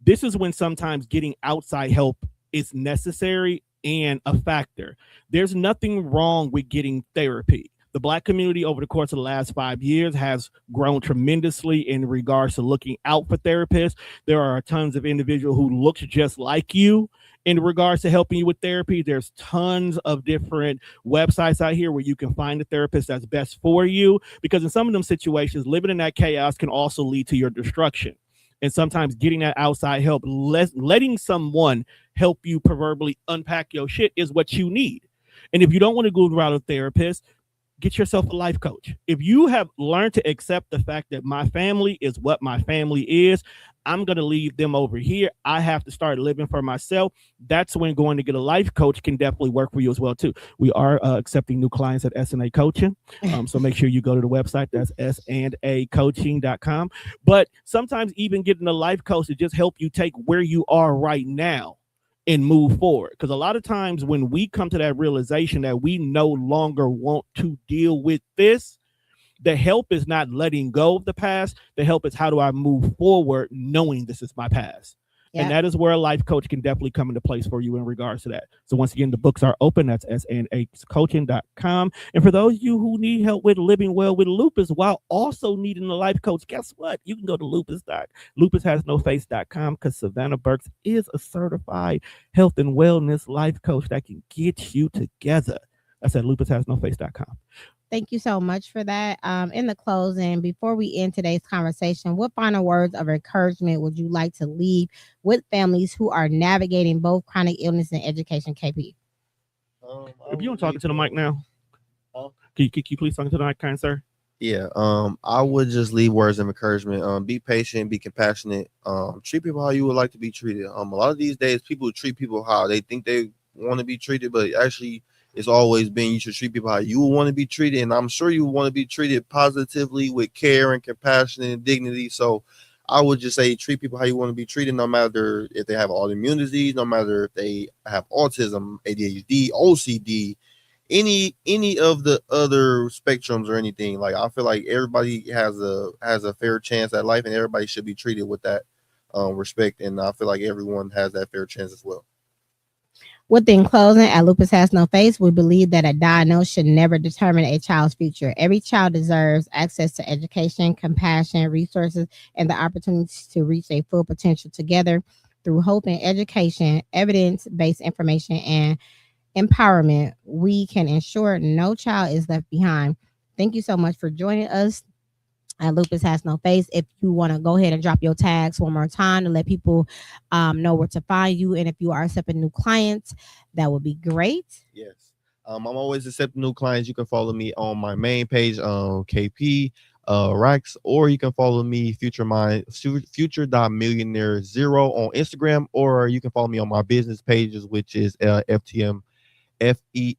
This is when sometimes getting outside help is necessary and a factor. There's nothing wrong with getting therapy. The Black community over the course of the last 5 years has grown tremendously in regards to looking out for therapists. There are tons of individuals who look just like you in regards to helping you with therapy. There's tons of different websites out here where you can find a therapist that's best for you, because in some of them situations, living in that chaos can also lead to your destruction. And sometimes getting that outside help, letting someone help you proverbially unpack your shit is what you need. And if you don't want to go the route of therapist, get yourself a life coach. If you have learned to accept the fact that my family is what my family is, I'm going to leave them over here, I have to start living for myself. That's when going to get a life coach can definitely work for you as well too. We are accepting new clients at S&A Coaching. So make sure you go to the website. That's sandacoaching.com. But sometimes even getting a life coach to just help you take where you are right now and move forward. Because a lot of times when we come to that realization that we no longer want to deal with this, the help is not letting go of the past. The help is, how do I move forward knowing this is my past? Yep. And that is where a life coach can definitely come into place for you in regards to that. So once again, the books are open. That's sandacoaching.com. And for those of you who need help with living well with lupus while also needing a life coach, guess what? You can go to lupushasnoface.com, because Savannah Burks is a certified health and wellness life coach that can get you together. That's at lupushasnoface.com. Thank you so much for that. In the closing, before we end today's conversation, what final words of encouragement would you like to leave with families who are navigating both chronic illness and education, KP? If you don't talk to the mic now, can you please talk to the mic, kind sir? Yeah, I would just leave words of encouragement. Be patient, be compassionate. Treat people how you would like to be treated. A lot of these days, people treat people how they think they want to be treated, but actually, it's always been you should treat people how you want to be treated, and I'm sure you want to be treated positively with care and compassion and dignity. So I would just say treat people how you want to be treated, no matter if they have autoimmune disease, no matter if they have autism, ADHD, OCD, any of the other spectrums or anything. Like I feel like everybody has a fair chance at life, and everybody should be treated with that respect. And I feel like everyone has that fair chance as well. Within closing, at Lupus Has No Face, we believe that a diagnosis should never determine a child's future. Every child deserves access to education, compassion, resources, and the opportunities to reach their full potential. Together, through hope and education, evidence-based information, and empowerment, we can ensure no child is left behind. Thank you so much for joining us. Lupus Has No Face. If you want to go ahead and drop your tags one more time to let people know where to find you, and if you are accepting new clients, that would be great. Yes. I'm always accepting new clients. You can follow me on my main page, KP Rex, or you can follow me future.millionaire0 on Instagram, or you can follow me on my business pages, which is FTM FMT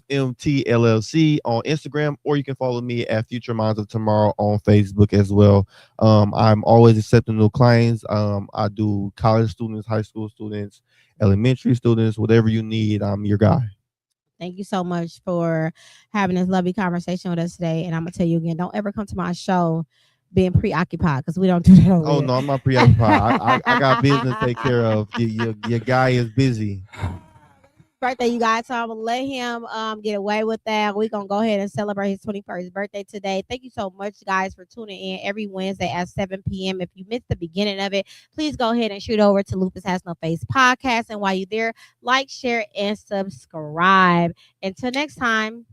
LLC on Instagram, or you can follow me at Future Minds of Tomorrow on Facebook as well. I'm always accepting new clients. I do college students, high school students, elementary students, whatever you need. I'm your guy. Thank you so much for having this lovely conversation with us today. And I'm gonna tell you again, don't ever come to my show being preoccupied, because we don't do that over Oh here. no, I'm not preoccupied. I got business to take care of. Your guy is busy. Birthday, you guys. So I'm gonna let him get away with that. We're gonna go ahead and celebrate his 21st birthday today. Thank you so much, guys, for tuning in every Wednesday at 7 p.m. If you missed the beginning of it, please go ahead and shoot over to Lupus Has No Face podcast. And while you're there, like, share, and subscribe. Until next time.